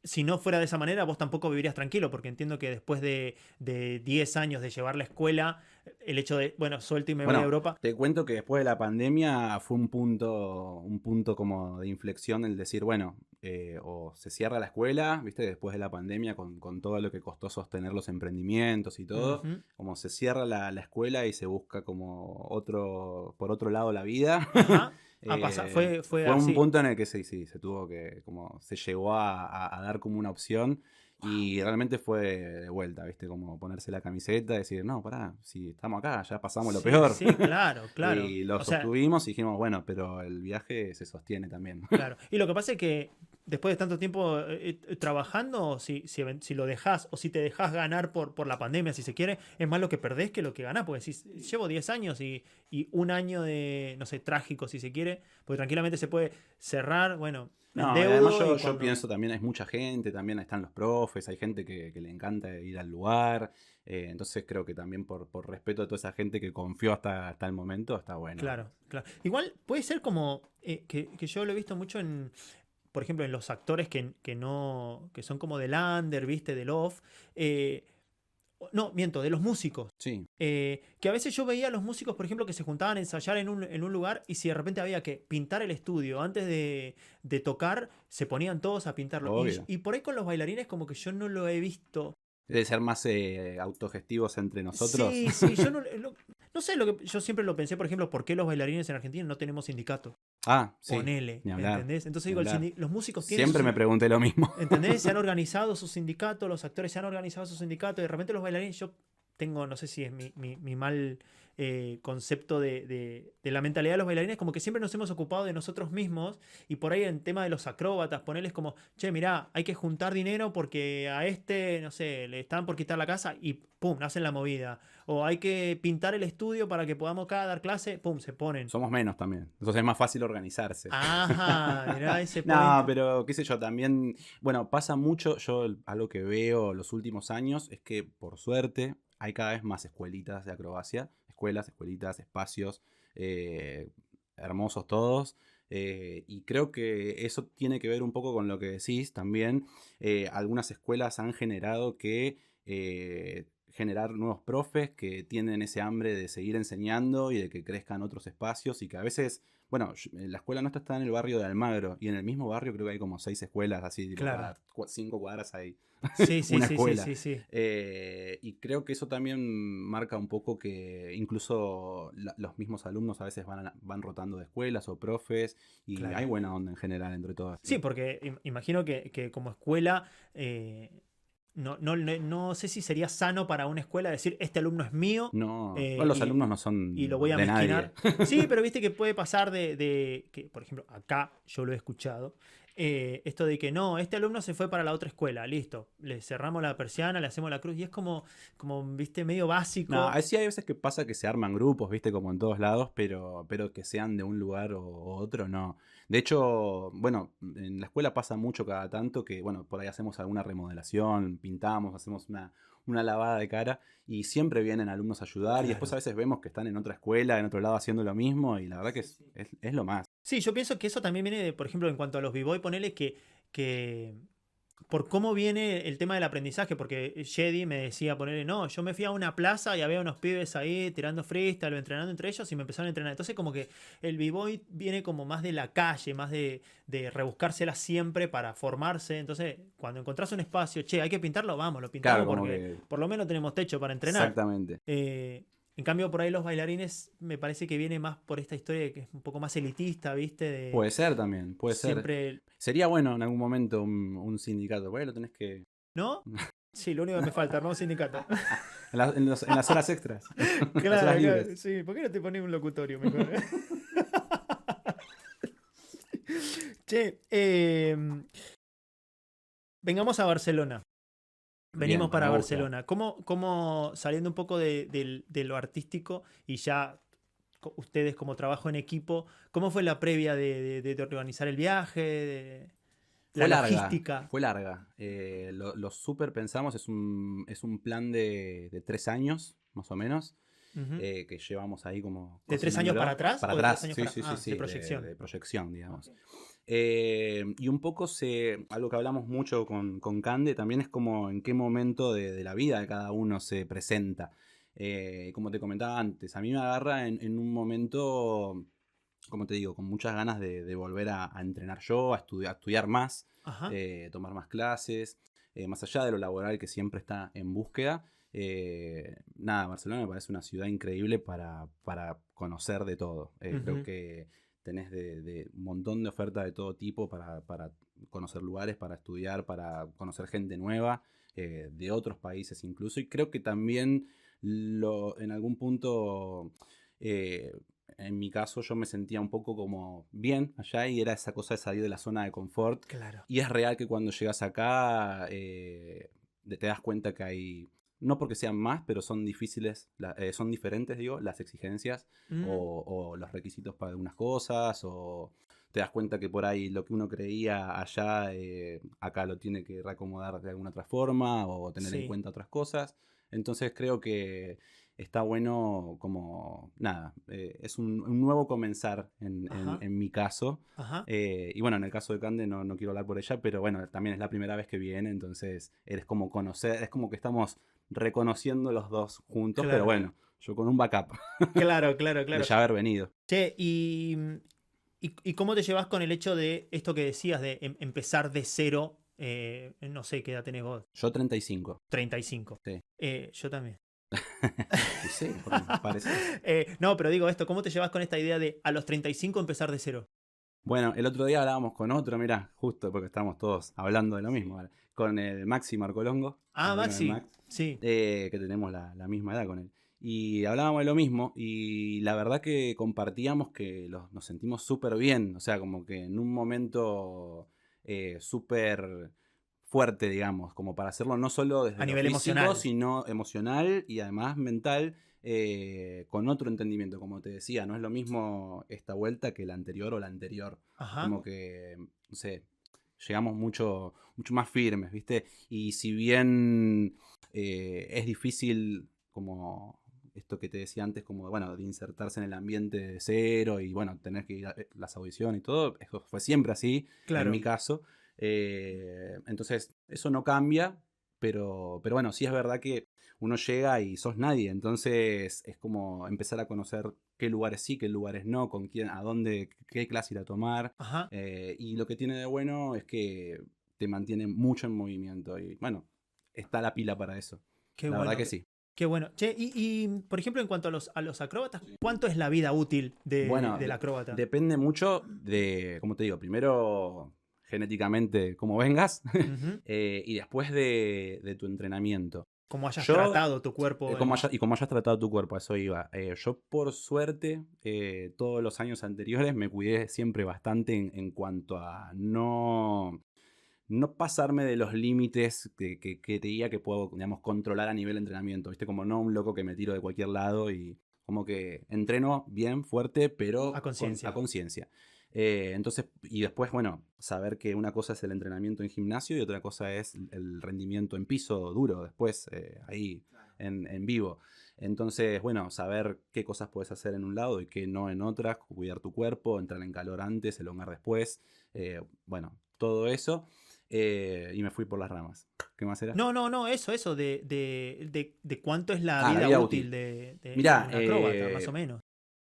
si no fuera de esa manera, vos tampoco vivirías tranquilo, porque entiendo que después de 10 años de llevar la escuela, el hecho de, bueno, suelto y me voy a Bueno, Europa. te cuento que después de la pandemia fue un punto como de inflexión el decir, bueno, o se cierra la escuela, ¿viste? Después de la pandemia, con todo lo que costó sostener los emprendimientos y todo, Ujú. como se cierra la escuela y se busca como por otro lado la vida. Ajá. Fue Fue un así. punto en el que sí, se tuvo que, como se llegó a dar como una opción. Y realmente fue de vuelta, ¿viste? Como ponerse la camiseta y decir, no, pará, si estamos acá, ya pasamos lo Sí, peor. sí, claro, claro. Y lo O sea, sostuvimos y dijimos, bueno, pero el viaje se sostiene también. claro. Y lo que pasa es que después de tanto tiempo trabajando, si lo dejás o si te dejás ganar por la pandemia, si se quiere, es más lo que perdés que lo que ganás. Porque si llevo 10 años y un año de, no sé, trágico, si se quiere, porque tranquilamente se puede cerrar, bueno, me No, y además endeudo y yo cuando. pienso también, hay mucha gente, también están los profes, hay gente que le encanta ir al lugar. Entonces creo que también por respeto a toda esa gente que confió hasta el momento, está bueno. Claro, claro. Igual puede ser como que yo lo he visto mucho en, por ejemplo, en los actores que no, que son como del under, ¿viste? Del off. No, miento, de los músicos. Sí, Que a veces yo veía a los músicos, por ejemplo, que se juntaban a ensayar en un lugar y si de repente había que pintar el estudio antes de tocar, se ponían todos a pintarlo. obvio. Y por ahí con los bailarines como que yo no lo he visto. Debe ser más autogestivos entre nosotros. Sí, sí, yo no sé, lo que yo siempre lo pensé, por ejemplo, ¿por qué los bailarines en Argentina no tenemos sindicato? Ah, sí, Ponele, ni hablar, ¿entendés? Entonces ni digo, hablar. los músicos tienen Siempre me pregunté lo mismo. ¿entendés? Se han organizado sus sindicatos, los actores se han organizado sus sindicatos y de repente los bailarines, yo tengo, no sé si es mi mal concepto de la mentalidad de los bailarines, como que siempre nos hemos ocupado de nosotros mismos y por ahí en tema de los acróbatas, ponerles como, che, mirá, hay que juntar dinero porque a este, no sé, le están por quitar la casa y pum, hacen la movida. O hay que pintar el estudio para que podamos acá dar clase, pum, se ponen. Somos menos también. Entonces es más fácil organizarse. Ajá, mirá ese No, point. pero qué sé yo, también, bueno, pasa mucho, yo algo que veo los últimos años es que por suerte hay cada vez más escuelitas de acrobacia, escuelas, escuelitas, espacios, eh, hermosos todos. Y creo que eso tiene que ver un poco con lo que decís también. Algunas escuelas han generado que generar nuevos profes que tienen ese hambre de seguir enseñando y de que crezcan otros espacios y que a veces, bueno, la escuela nuestra está en el barrio de Almagro y en el mismo barrio creo que hay como 6 escuelas, así, tipo, Claro. cada 5 cuadras hay Sí, sí, una sí, sí, escuela. sí, sí. Y creo que eso también marca un poco que incluso los mismos alumnos a veces van rotando de escuelas o profes y hay Claro. buena onda en general entre todos. Sí, porque imagino que como escuela, no sé si sería sano para una escuela decir, este alumno es mío No, eh, bueno, los y, alumnos no y lo son voy a de nadie. mezquinar. Sí, pero viste que puede pasar que, por ejemplo, acá yo lo he escuchado, esto de que no, este alumno se fue para la otra escuela, listo, le cerramos la persiana, le hacemos la cruz y es como viste, medio No, básico. sí hay veces que pasa que se arman grupos, viste, como en todos lados, pero que sean de un lugar o otro, no. De hecho, bueno, en la escuela pasa mucho cada tanto que, bueno, por ahí hacemos alguna remodelación, pintamos, hacemos una lavada de cara y siempre vienen alumnos a ayudar y después a Claro. veces vemos que están en otra escuela, en otro lado haciendo lo mismo y la verdad que Sí, es, sí. es, es lo más. Sí, yo pienso que eso también viene de, por ejemplo, en cuanto a los b-boy, ponele que por cómo viene el tema del aprendizaje, porque Jedi me decía ponerle, no, yo me fui a una plaza y había unos pibes ahí tirando freestyle o entrenando entre ellos y me empezaron a entrenar. Entonces como que el b-boy viene como más de la calle, más de rebuscársela siempre para formarse. Entonces cuando encontrás un espacio, che, hay que pintarlo, vamos, lo Claro, pintamos como porque que... por lo menos tenemos techo para entrenar. Exactamente. En cambio, por ahí los bailarines me parece que viene más por esta historia de que es un poco más elitista, ¿viste? De Puede ser también, puede ser. siempre, Sería bueno en algún momento un sindicato, bueno, lo tenés que... ¿no? Sí, lo único que me falta, armar un sindicato. En las horas extras, en las horas Claro, libres. claro, sí. ¿Por qué no te pones un locutorio mejor? Che, vengamos a Barcelona. Venimos Bien, me para gusta. Barcelona. ¿Cómo, saliendo un poco de lo artístico y ya ustedes como trabajo en equipo, cómo fue la previa de organizar el viaje, de la Fue larga, logística? fue larga. Lo súper pensamos, es un plan de 3 años, más o menos, Ujú. que llevamos ahí como ¿De 3 años para cocinándolo. atrás Para o de tres atrás, años sí, para... sí, sí, Ah, de sí, proyección. de proyección, digamos. Ok. Y un poco algo que hablamos mucho con Cande también es como en qué momento de la vida de cada uno se presenta. Como te comentaba antes, a mí me agarra en un momento, como te digo, con muchas ganas de volver a entrenar yo, a estudiar más, Ajá. tomar más clases, más allá de lo laboral que siempre está en búsqueda. Nada, Barcelona me parece una ciudad increíble para conocer de todo. Creo Ujú. que tenés de un montón de ofertas de todo tipo para conocer lugares, para estudiar, para conocer gente nueva, de otros países incluso. Y creo que también en algún punto, eh, en mi caso, yo me sentía un poco como bien allá y era esa cosa de salir de la zona de confort. Claro. Y es real que cuando llegas acá, te das cuenta que hay, no porque sean más, pero son difíciles, son diferentes, digo, las exigencias Mm, o los requisitos para algunas cosas, o te das cuenta que por ahí lo que uno creía allá, acá lo tiene que reacomodar de alguna otra forma o tener en sí. cuenta otras cosas. Entonces creo que está bueno como, nada, es un nuevo comenzar Ajá. en mi caso. Ajá. Y bueno, en el caso de Cande no quiero hablar por ella, pero bueno, también es la primera vez que viene, entonces eres como conocer, es como que estamos reconociendo los dos juntos, pero Claro. bueno, yo con un backup Claro, claro, de claro. ya haber venido. Che, ¿y cómo te llevas con el hecho de esto que decías de empezar de cero? No sé qué edad tenés vos. Yo 35, 35. sí. Yo también. Y sí, pareces. No, pero digo esto, ¿cómo te llevas con esta idea de a los 35 empezar de cero? Bueno, el otro día hablábamos con otro, mirá, justo porque estamos todos hablando de lo mismo, ahora, con el Maxi Marcolongo, Ah, amigo del Maxi. Max, Sí. que tenemos la misma edad con él. Y hablábamos de lo mismo y la verdad que compartíamos que nos sentimos súper bien, o sea, como que en un momento súper fuerte, digamos, como para hacerlo no solo desde A lo nivel físico, emocional. sino emocional y además mental, con otro entendimiento, como te decía, no es lo mismo esta vuelta que la anterior o la anterior, Ajá. como que, no sé, llegamos mucho más firmes, ¿viste? Y si bien es difícil como esto que te decía antes, como, bueno, de insertarse en el ambiente de cero y, bueno, tener que ir a las audiciones y todo, eso fue siempre así, en mi Claro. caso. Entonces, eso no cambia, pero bueno, sí es verdad que uno llega y sos nadie, entonces es como empezar a conocer qué lugares sí, qué lugares no, con quién, a dónde, qué clase ir a tomar. Ajá. Y lo que tiene de bueno es que te mantiene mucho en movimiento y bueno, está la pila para eso. Qué La verdad bueno. que sí. Qué bueno. Che, por ejemplo, en cuanto a los acróbatas, ¿cuánto es la vida útil Bueno, del acróbata? depende mucho de, como te digo, primero genéticamente cómo vengas Ujú. y después de tu entrenamiento. Cómo hayas Yo, tratado tu cuerpo y cómo hayas tratado tu cuerpo, a eso iba. Yo, por suerte, todos los años anteriores me cuidé siempre bastante en cuanto a no pasarme de los límites que te diga que puedo, digamos, controlar a nivel de entrenamiento. ¿Viste? Como no un loco que me tiro de cualquier lado y como que entreno bien, fuerte, a pero a conciencia. conciencia. Entonces, y después, bueno, saber que una cosa es el entrenamiento en gimnasio y otra cosa es el rendimiento en piso duro, después, ahí en vivo. Entonces, bueno, saber qué cosas puedes hacer en un lado y qué no en otras, cuidar tu cuerpo, entrar en calor antes, elongar después, bueno, todo eso. y me fui por las ramas. ¿Qué más era? No, eso, de cuánto es la Ah, la vida vida útil útil. de Mirá, un acróbata, más o menos.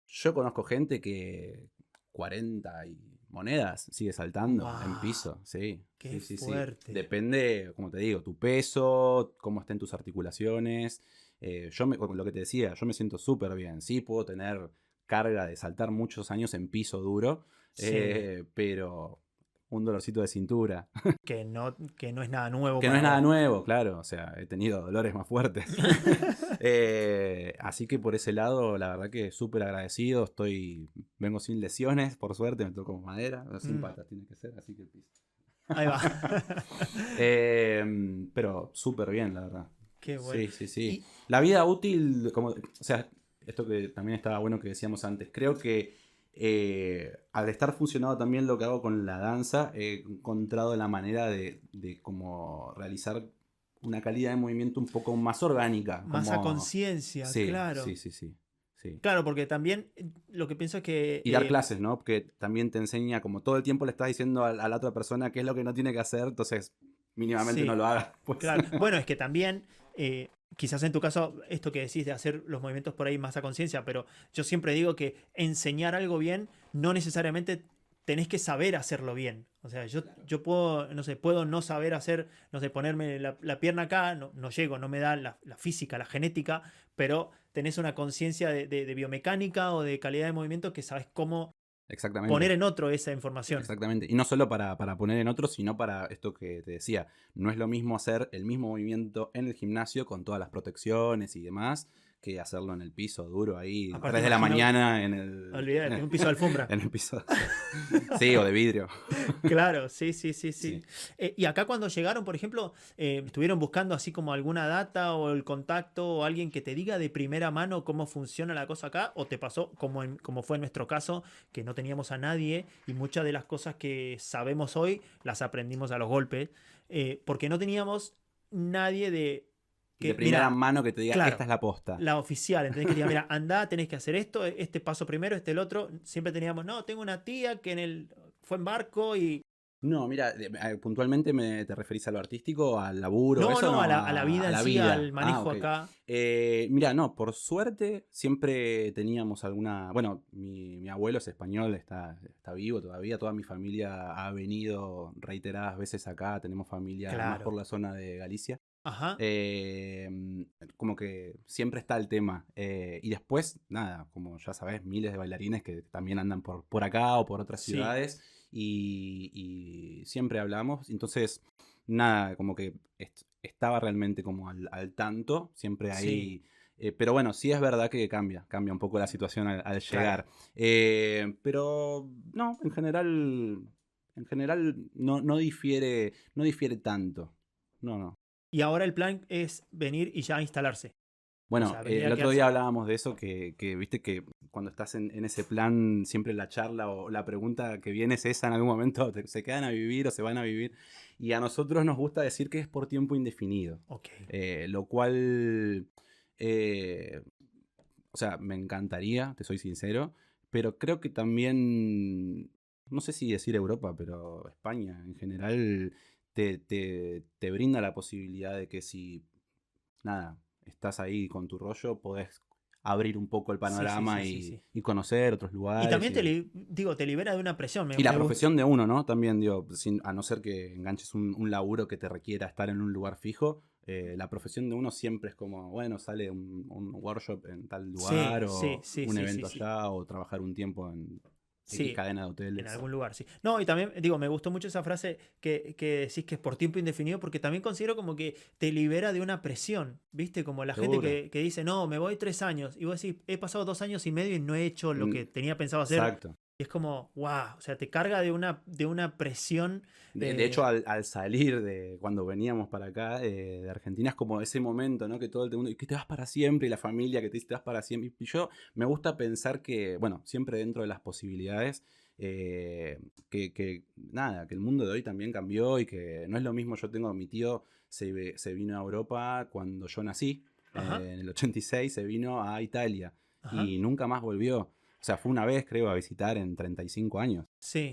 yo conozco gente que 40 y monedas sigue saltando en ¡Wow! piso, sí, ¡Qué sí. fuerte! Depende, como te digo, tu peso, cómo estén tus articulaciones. Lo que te decía, yo me siento súper bien. Sí, puedo tener carga de saltar muchos años en piso duro, Sí, pero un dolorcito de cintura. que no es nada nuevo Que no es para nada vos. nuevo, claro, o sea, he tenido dolores más fuertes. Así que por ese lado, la verdad que súper agradecido. Vengo sin lesiones, por suerte, me tocó madera, sin Mm, patas tiene que ser, así que el piso. ahí va. Pero súper bien, la verdad. Qué bueno. Sí. Y La vida útil, como, o sea, esto que también estaba bueno que decíamos antes, creo que al estar funcionado también lo que hago con la danza, he encontrado la manera de como realizar una calidad de movimiento un poco más orgánica, más a como... conciencia, Sí, claro. sí. Claro, porque también lo que pienso es que Y dar clases, ¿no? Porque también te enseña, como todo el tiempo le estás diciendo a la otra persona qué es lo que no tiene que hacer, entonces mínimamente no sí, lo hagas, pues. claro. Bueno, es que también, quizás en tu caso, esto que decís de hacer los movimientos por ahí más a conciencia, pero yo siempre digo que enseñar algo bien no necesariamente tenés que saber hacerlo bien. O sea, yo puedo, no sé, puedo no saber hacer, no sé, ponerme la pierna acá, no llego, no me da la física, la genética, pero tenés una conciencia de biomecánica o de calidad de movimiento que sabes cómo poner Exactamente. en otro esa información. Exactamente. Y no solo para poner en otro, sino para esto que te decía. No es lo mismo hacer el mismo movimiento en el gimnasio con todas las protecciones y demás, que hacerlo en el piso duro ahí, Aparte 3 de la imagino, mañana en el, olvídate, un piso de alfombra. en el piso. Sí, o de vidrio. Claro, sí. Sí. Y acá cuando llegaron, por ejemplo, estuvieron buscando así como alguna data o el contacto o alguien que te diga de primera mano cómo funciona la cosa acá, o te pasó como fue en nuestro caso, que no teníamos a nadie y muchas de las cosas que sabemos hoy las aprendimos a los golpes, porque no teníamos nadie de De que, primera mira, mano que te diga, esta claro, es la posta. la oficial, ¿entendés? Que te diga, mira, andá, tenés que hacer esto, este paso primero, este el otro. Siempre teníamos, no, tengo una tía que fue en barco y No, mira, puntualmente te referís a lo artístico, al laburo, eso no, no, a la vida a en la sí, al vida. Ah, manejo ok. acá. Mira, no, por suerte siempre teníamos alguna. Bueno, mi abuelo es español, está vivo todavía. Toda mi familia ha venido reiteradas veces acá. Tenemos familia más por Claro. la zona de Galicia. Ajá. Eh, Como que siempre está el tema. Y después, nada, como ya sabes, miles de bailarines que también andan por acá o por otras Sí. ciudades. Y siempre hablamos. Entonces, nada, como que estaba realmente como al tanto. Siempre Sí. ahí. Pero bueno, sí es verdad que cambia un poco la situación al Claro. llegar. Pero no, en general no difiere tanto. No. Y ahora el plan es venir y ya instalarse. O Bueno, sea, venir el a otro día quedarse. hablábamos de eso, que viste que cuando estás en ese plan, siempre la charla o la pregunta que viene es esa en algún momento, ¿se quedan a vivir o se van a vivir? Y a nosotros nos gusta decir que es por tiempo indefinido, Ok. lo cual, eh, o sea, me encantaría, te soy sincero, pero creo que también, no sé si decir Europa, pero España en general te brinda la posibilidad de que si nada, estás ahí con tu rollo, podés abrir un poco el panorama y, Sí. y conocer otros Y lugares. también digo, te libera de una presión. Y la Me gusta. profesión de uno, ¿no? También, digo, a no ser que enganches un laburo que te requiera estar en un lugar fijo, la profesión de uno siempre es como, bueno, sale un workshop en tal lugar o un evento Sí. allá o trabajar un tiempo en X Sí, cadena de en hoteles. algún lugar, sí. No, y también, digo, me gustó mucho esa frase que decís que es por tiempo indefinido, porque también considero como que te libera de una presión, ¿viste? Como la gente Seguro. que dice, no, me voy 3 años, y vos decís, he pasado 2 años y medio y no he hecho lo Mm, que tenía pensado hacer. Exacto. Y es como, wow, o sea, te carga de una presión. De hecho, al salir de cuando veníamos para acá de Argentina, es como ese momento, ¿no? Que todo el mundo, y que te vas para siempre, y la familia que te dice te vas para siempre. Y yo me gusta pensar que, bueno, siempre dentro de las posibilidades, nada, que el mundo de hoy también cambió y que no es lo mismo. Yo tengo, mi tío se vino a Europa cuando yo nací, Ajá, en el 86, se vino a Italia ajá. y nunca más volvió. O sea, fue una vez, creo, a visitar en 35 años. Sí.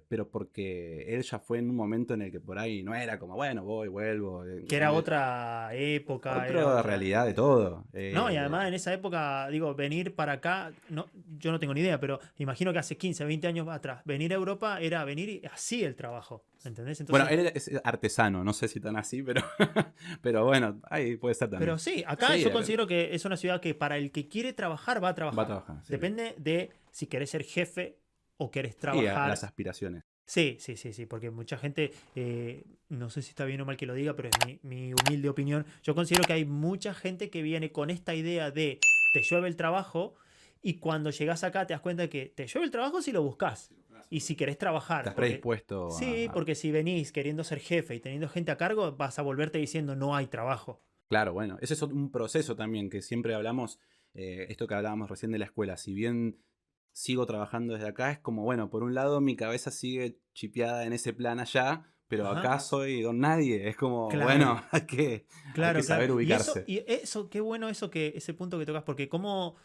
Pero porque él ya fue en un momento en el que por ahí no era como, bueno, voy, vuelvo. Que era otra época, era Otra otra... realidad de todo. No, y además en esa época, digo, venir para acá, no, yo no tengo ni idea, pero imagino que hace 15, 20 años atrás, venir a Europa era venir y así el trabajo, ¿entendés? Bueno, Entonces, él es artesano, no sé si tan así, pero, pero bueno, ahí puede ser también. pero sí, acá Sí, yo considero que es una ciudad que para el que quiere trabajar, va a trabajar. va a trabajar. Sí. Depende de si querés ser jefe o querés Sí, trabajar. las aspiraciones. Sí, sí, sí, sí, porque mucha gente, no sé si está bien o mal que lo diga, pero es mi humilde opinión. Yo considero que hay mucha gente que viene con esta idea de te llueve el trabajo y cuando llegas acá te das cuenta que te llueve el trabajo si lo buscas y si querés trabajar. Estás Porque, predispuesto sí, porque si venís queriendo ser jefe y teniendo gente a cargo, vas a volverte diciendo no hay trabajo. Claro, bueno, ese es un proceso también que siempre hablamos, esto que hablábamos recién de la escuela, si bien sigo trabajando desde acá, es como, bueno, por un lado mi cabeza sigue chipeada en ese plan allá, pero Ajá. acá soy don nadie, es como, Claro. bueno, hay que Claro, saber claro. ubicarse. Y eso, qué bueno eso que ese punto que tocas, porque como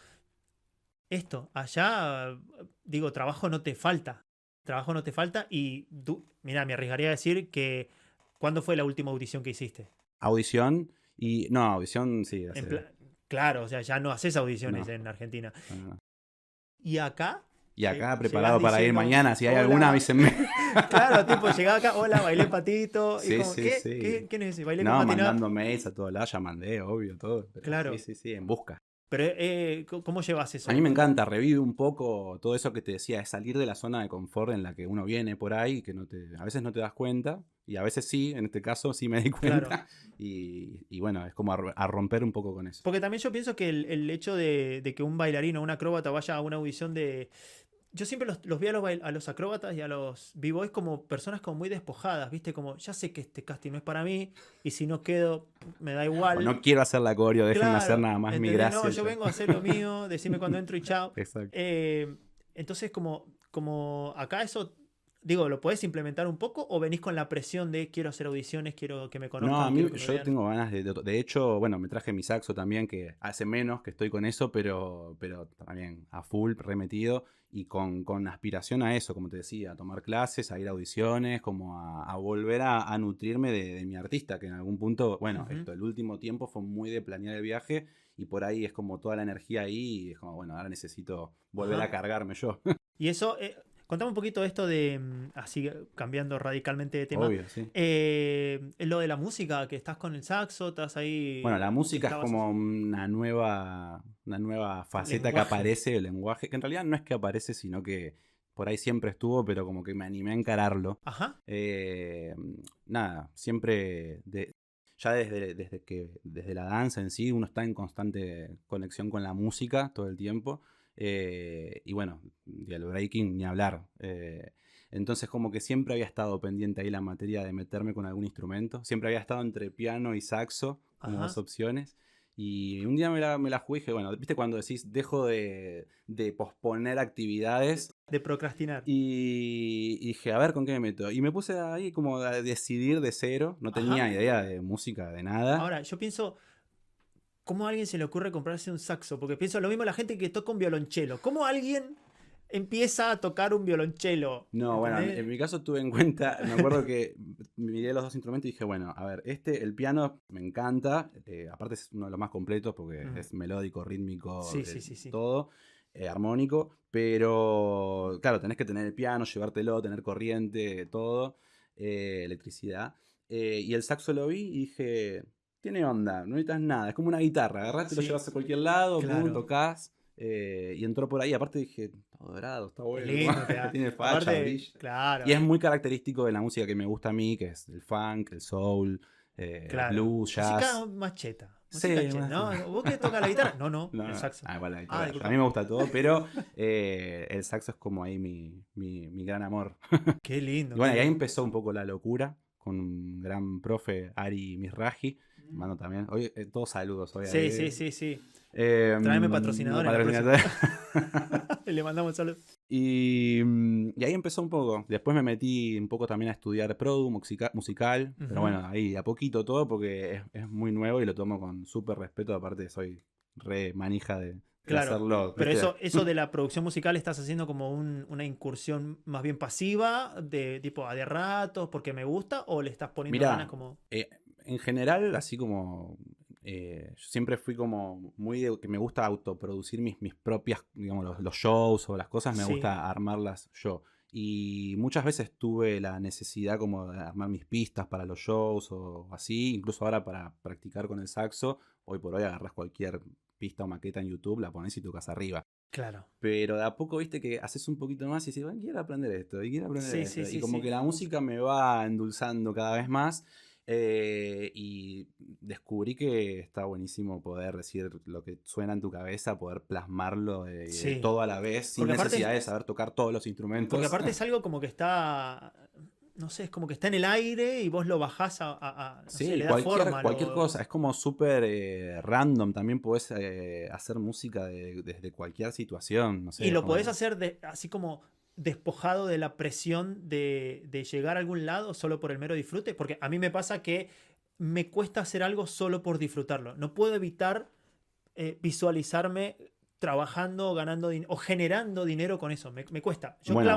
esto, allá, digo, trabajo no te falta. Trabajo no te falta y mira, me arriesgaría a decir que ¿cuándo fue la última audición que hiciste? Audición y, no, audición sí, En claro, o sea, ya no haces audiciones no, en Argentina. no. Y acá, Y acá llegás preparado para ir diciendo, mañana, si hay hola. alguna avísenme. Claro, tipo, llegaba acá, hola, bailé patito. Y Sí, como, sí, ¿qué? sí. ¿Qué necesitas? Bailé con No, patinado. mandando mails a todos lados, ya mandé, obvio, todo. Pero Claro. sí, sí, sí, en busca. Pero, ¿cómo llevas eso? A mí me encanta, revive un poco todo eso que te decía, es salir de la zona de confort en la que uno viene por ahí, y que a veces no te das cuenta, y a veces sí, en este caso sí me di cuenta, Claro. y bueno, es como a romper un poco con eso. Porque también yo pienso que el hecho de que un bailarín o un acróbata vaya a una audición de... Yo siempre los vi a los acróbatas y a los b-boys como personas como muy despojadas, ¿viste? Como, ya sé que este casting no es para mí y si no quedo, me da igual. O no quiero hacer la coreo, déjenme hacer nada más mi ¿entendés? gracia. No, yo vengo a hacer lo mío, decime cuando entro y chao. Exacto. Entonces, como acá eso, digo, ¿lo podés implementar un poco o venís con la presión de quiero hacer audiciones, quiero que me conozcan? No, a mí quiero que me yo vean? tengo ganas de hecho, bueno, me traje mi saxo también, que hace menos que estoy con eso, pero también a full, remetido, y con aspiración a eso, como te decía, a tomar clases, a ir a audiciones, como a volver a nutrirme de mi artista, que en algún punto, bueno, Ujú. el último tiempo fue muy de planear el viaje, y por ahí es como toda la energía ahí, y es como, bueno, ahora necesito volver Ajá. a cargarme yo. Y eso, contame un poquito de esto de, así cambiando radicalmente de tema, Obvio, sí. lo de la música, que estás con el saxo, estás ahí... Bueno, la música es estabas- como una nueva faceta que Lenguaje. aparece, el lenguaje, que en realidad no es que aparece, sino que por ahí siempre estuvo, pero como que me animé a encararlo. Ajá. Eh, Nada, siempre, ya desde la danza en sí, uno está en constante conexión con la música todo el tiempo. Y bueno, y el breaking ni hablar. Entonces como que siempre había estado pendiente ahí la materia de meterme con algún instrumento. Siempre había estado entre piano y saxo como Ajá. dos opciones. Y un día me la jugué y dije, bueno, viste cuando decís dejo de posponer actividades. De procrastinar. Y dije, a ver con qué me meto. Y me puse ahí como a decidir de cero. No tenía Ajá. idea de música, de nada. Ahora, yo pienso, ¿cómo a alguien se le ocurre comprarse un saxo? Porque pienso lo mismo la gente que toca un violonchelo. ¿Cómo alguien empieza a tocar un violonchelo? No, bueno, ¿Entendés? en mi caso tuve en cuenta, me acuerdo que miré los dos instrumentos y dije, bueno, a ver, el piano me encanta, aparte es uno de los más completos porque Mm. es melódico, rítmico, Sí, sí, sí, sí. todo, armónico, pero claro, tenés que tener el piano, llevártelo, tener corriente, todo, electricidad. Y el saxo lo vi y dije, tiene onda, no necesitas nada, es como una guitarra, agarrás, lo Sí. llevas a cualquier lado, Claro. tocas. Y entró por ahí, aparte dije, todo dorado, está Qué bueno. lindo te da. Tiene facha, Aparte, brilla. claro. Y es muy característico de la música que me gusta a mí, que es el funk, el soul, Claro. blues, jazz. Música macheta. Sí, Música cheta, más- ¿no? ¿Vos qué tocas la guitarra? No, no, No, el saxo. igual la Ah, guitarra. disculpa. A mí me gusta todo, pero el saxo es como ahí mi gran amor. Qué lindo. Y bueno, qué y ahí lindo. empezó un poco la locura con un gran profe, Ari Misraji. Mano también. Hoy, todos saludos hoy. Sí, sí, sí, sí. Eh, Tráeme patrocinador en la patrocinador. Le mandamos saludos. Y ahí empezó un poco. Después me metí un poco también a estudiar produ musical. Ujú. Pero bueno, ahí de a poquito todo porque es muy nuevo y lo tomo con súper respeto. Aparte soy re manija de Claro. hacerlo, Pero ¿viste? eso de la producción musical estás haciendo como una incursión más bien pasiva, de tipo a de ratos, porque me gusta, o le estás poniendo ganas Mira, como. en general, así como yo siempre fui como muy de que me gusta autoproducir mis propias, digamos, los shows o las cosas, me Sí, gusta armarlas yo. Y muchas veces tuve la necesidad como de armar mis pistas para los shows o así, incluso ahora para practicar con el saxo, hoy por hoy agarras cualquier pista o maqueta en YouTube, la pones y tocas arriba. claro. Pero de a poco, viste, que haces un poquito más y dices, bueno, quiero aprender esto, y quiero aprender Sí, sí, esto. Y sí, como sí. que la música me va endulzando cada vez más. Y descubrí que está buenísimo poder decir lo que suena en tu cabeza, poder plasmarlo Sí. todo a la vez, sin Porque aparte, necesidad de saber tocar todos los porque instrumentos. aparte es algo como que está. No sé, es como que está en el aire y vos lo bajás no sé, Sí, le das forma. cualquier cosa. Es como súper random. También podés hacer música desde cualquier situación. No sé, Y es lo podés como. hacer así como despojado de la presión de llegar a algún lado solo por el mero disfrute. Porque a mí me pasa que me cuesta hacer algo solo por disfrutarlo. No puedo evitar visualizarme trabajando o ganando o generando dinero con eso. Me cuesta. Yo Bueno,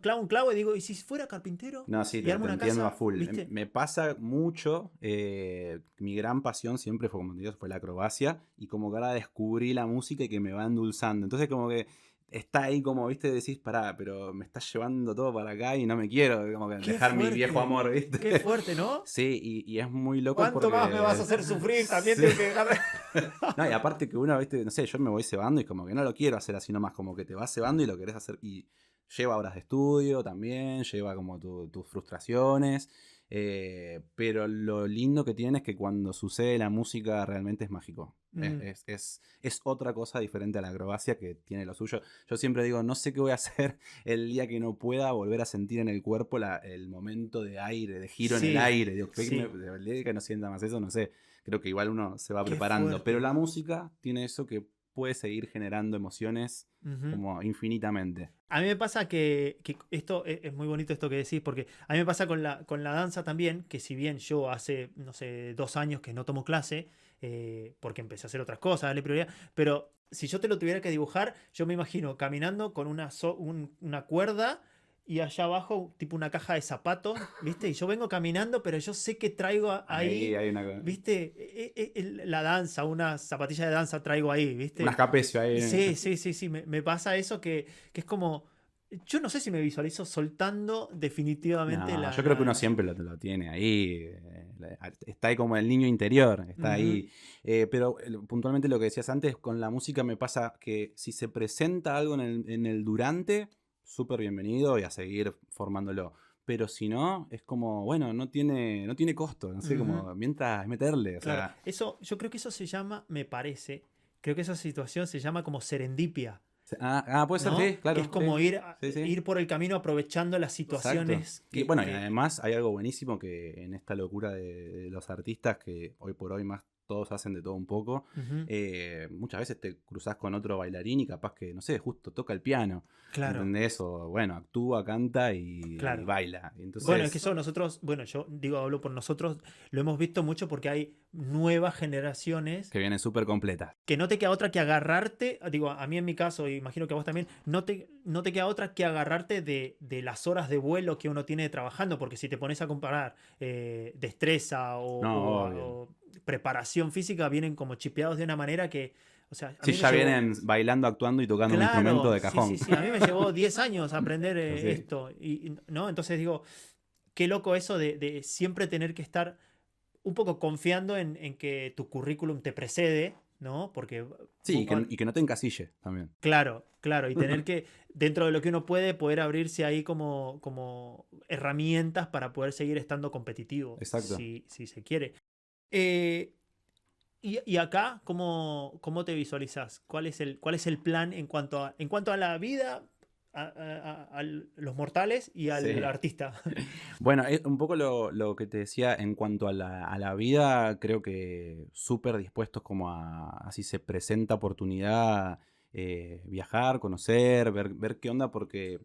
clavo un clavo y digo, ¿y si fuera carpintero no, sí, y armo te una entiendo a casa? full. ¿Viste? Me pasa mucho, mi gran pasión siempre fue, como te digo, fue la acrobacia y como que ahora descubrí la música y que me va endulzando. Entonces como que está ahí como, viste, decís, pará, pero me está llevando todo para acá y no me quiero como que Qué dejar mi viejo fuerte. amor, Qué viste. fuerte, ¿no? Sí, y es muy loco ¿Cuánto más me vas a porque... hacer sufrir? También Sí. tengo que dejar. No, y aparte que uno, viste, no sé, yo me voy cebando y como que no lo quiero hacer así nomás, como que te vas cebando y lo querés hacer. Y lleva horas de estudio también, lleva como tus frustraciones. Pero lo lindo que tiene es que cuando sucede la música realmente es mágico. Mm, Es otra cosa diferente a la acrobacia que tiene lo suyo. Yo siempre digo, no sé qué voy a hacer el día que no pueda volver a sentir en el cuerpo el momento de aire, de giro en el sí, aire. Digo, sí. el día que no sienta más eso, no sé. Creo que igual uno se va Qué preparando. Pero fuerte. la música tiene eso que puede seguir generando emociones Ujú. como infinitamente. A mí me pasa que esto es muy bonito esto que decís, porque a mí me pasa con la danza también, que si bien yo hace, no sé, 2 años que no tomo clase, porque empecé a hacer otras cosas, darle prioridad, pero si yo te lo tuviera que dibujar, yo me imagino caminando con una cuerda y allá abajo tipo una caja de zapatos, ¿viste? Y yo vengo caminando, pero yo sé que traigo Ahí ahí, hay una, ¿viste? La danza, una zapatilla de danza traigo ahí, un ¿viste? escapecio ahí. Sí, sí, sí, sí, me pasa eso que es como, yo no sé si me visualizo soltando definitivamente No, la, yo creo que uno la... siempre lo tiene ahí. Está ahí como el niño interior, está Ujú, ahí. Pero puntualmente lo que decías antes, con la música me pasa que si se presenta algo en el durante, súper bienvenido y a seguir formándolo. Pero si no, es como, bueno, no tiene costo, no sé, ujú. como mientras meterle, o Claro, sea, yo creo que eso se llama, me parece, creo que esa situación se llama como serendipia, puede ser, ¿no? sí, Que es claro, sí, como sí, sí. ir por el camino aprovechando las Exacto. situaciones Y que, bueno, y que... además hay algo buenísimo que en esta locura de los artistas, que hoy por hoy más todos hacen de todo un poco, Ujú, muchas veces te cruzas con otro bailarín y capaz que, no sé, justo toca el piano, claro, ¿entendés? O bueno, actúa, canta y claro. baila. Bueno, es que Entonces, eso nosotros, bueno, yo digo, hablo por nosotros, lo hemos visto mucho porque hay nuevas generaciones que viene súper completa. que no te queda otra que agarrarte, digo, a mí en mi caso, y imagino que a vos también, no te queda otra que agarrarte de las horas de vuelo que uno tiene trabajando, porque si te pones a comparar destreza No, obvio. o preparación física, vienen como chipeados de una manera que, o sea, a Sí, mí me ya llevó, vienen bailando, actuando y tocando un instrumento claro, de sí, sí, cajón. sí, a mí me llevó 10 años aprender Así. esto, ¿no? Entonces digo, qué loco eso de siempre tener que estar un poco confiando en que tu currículum te precede, ¿no? Porque Sí, y que no te encasille también. claro, claro, y tener que, dentro de lo que uno puede, poder abrirse ahí como herramientas para poder seguir estando competitivo, Exacto. si se quiere. Eh, y acá, ¿cómo te visualizas? ¿Cuál es el plan en cuanto a la vida, a los mortales y al Sí. artista? Bueno, un poco lo que te decía en cuanto a la vida, creo que súper dispuestos como si se presenta oportunidad, viajar, conocer, ver qué onda, porque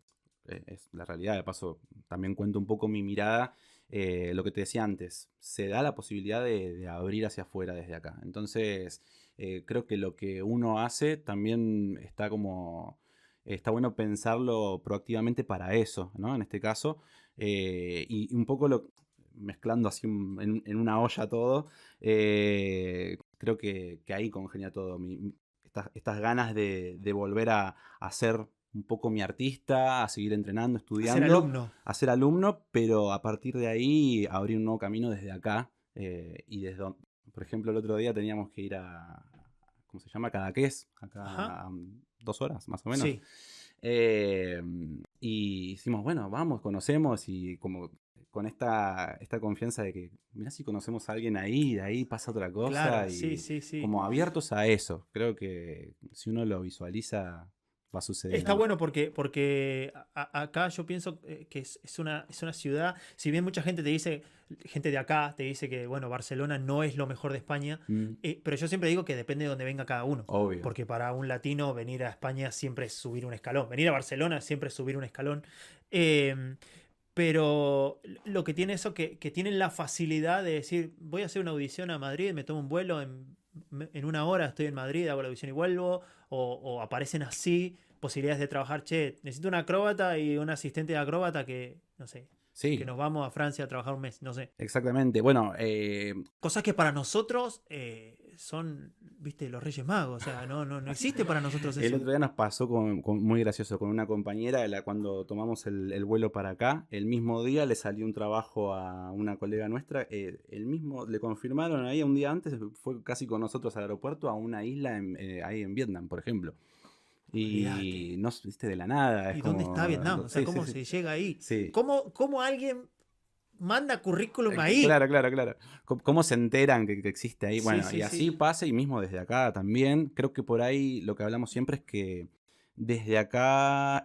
es la realidad, de paso, también cuento un poco mi mirada, lo que te decía antes, se da la posibilidad de abrir hacia afuera desde acá. Entonces, creo que lo que uno hace también está como... Está bueno pensarlo proactivamente para eso, ¿no? En este caso. Y un poco mezclando así en una olla todo, creo que ahí congenia todo. Estas ganas de volver a ser un poco mi artista, a seguir entrenando, A ser estudiando, alumno. a ser alumno, pero a partir de ahí abrir un nuevo camino desde acá. Y desde por ejemplo, el otro día teníamos que ir ¿cómo se llama? Cadaqués, Ajá. acá a 2 horas más o menos. Sí. Eh, y hicimos, bueno, vamos, conocemos y como con esta confianza de que, mirá si conocemos a alguien ahí, de ahí pasa otra cosa Claro, sí, y sí, sí. como abiertos a eso. Creo que si uno lo visualiza, va Está sucediendo. bueno porque acá yo pienso que es una ciudad, si bien mucha gente te dice, gente de acá te dice que, bueno, Barcelona no es lo mejor de España, Mm, pero yo siempre digo que depende de donde venga cada uno, obvio. porque para un latino venir a España siempre es subir un escalón, venir a Barcelona siempre es subir un escalón, eh, pero lo que tiene eso, que tienen la facilidad de decir, voy a hacer una audición a Madrid, me tomo un vuelo, en una hora estoy en Madrid, hago la audición y vuelvo, o aparecen así posibilidades de trabajar, che, necesito un acróbata y un asistente de acróbata que, no sé, que Sí, nos vamos a Francia a trabajar un mes, no sé. exactamente. Bueno, Cosas que para nosotros son, viste, los Reyes Magos, o sea, no existe para nosotros el eso. otro día nos pasó muy gracioso con una compañera, cuando tomamos el vuelo para acá, el mismo día le salió un trabajo a una colega nuestra, el mismo, le confirmaron ahí un día antes, fue casi con nosotros al aeropuerto a una isla ahí en Vietnam, por ejemplo. Olvídate. Y no viste de la nada, es ¿Y dónde está como... Vietnam? O sea, Sí, sí, ¿cómo sí. se llega ahí? Sí. ¿Cómo alguien manda currículum ahí? Claro, claro, claro. ¿Cómo se enteran que existe ahí? Sí, Bueno, sí, y así sí. pasa y mismo desde acá también. Creo que por ahí lo que hablamos siempre es que desde acá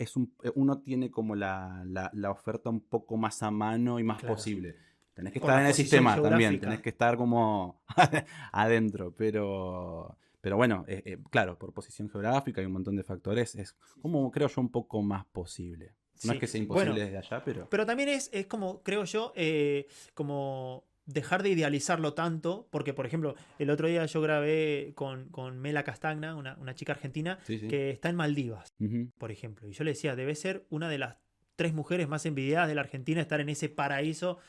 uno tiene como la oferta un poco más a mano y más Claro. posible. Tenés que Por estar la en el posición sistema también, tenés geográfica. que estar como adentro, pero bueno, claro, por posición geográfica y un montón de factores es como creo yo un poco más posible. No es Sí. que sea Bueno, imposible desde allá, pero... pero también es como, creo yo, como dejar de idealizarlo tanto, porque por ejemplo, el otro día yo grabé con Mela Castagna, una chica argentina, Sí, sí. que está en Maldivas, Ujú. por ejemplo, y yo le decía, debe ser una de las tres mujeres más envidiadas de la Argentina estar en ese paraíso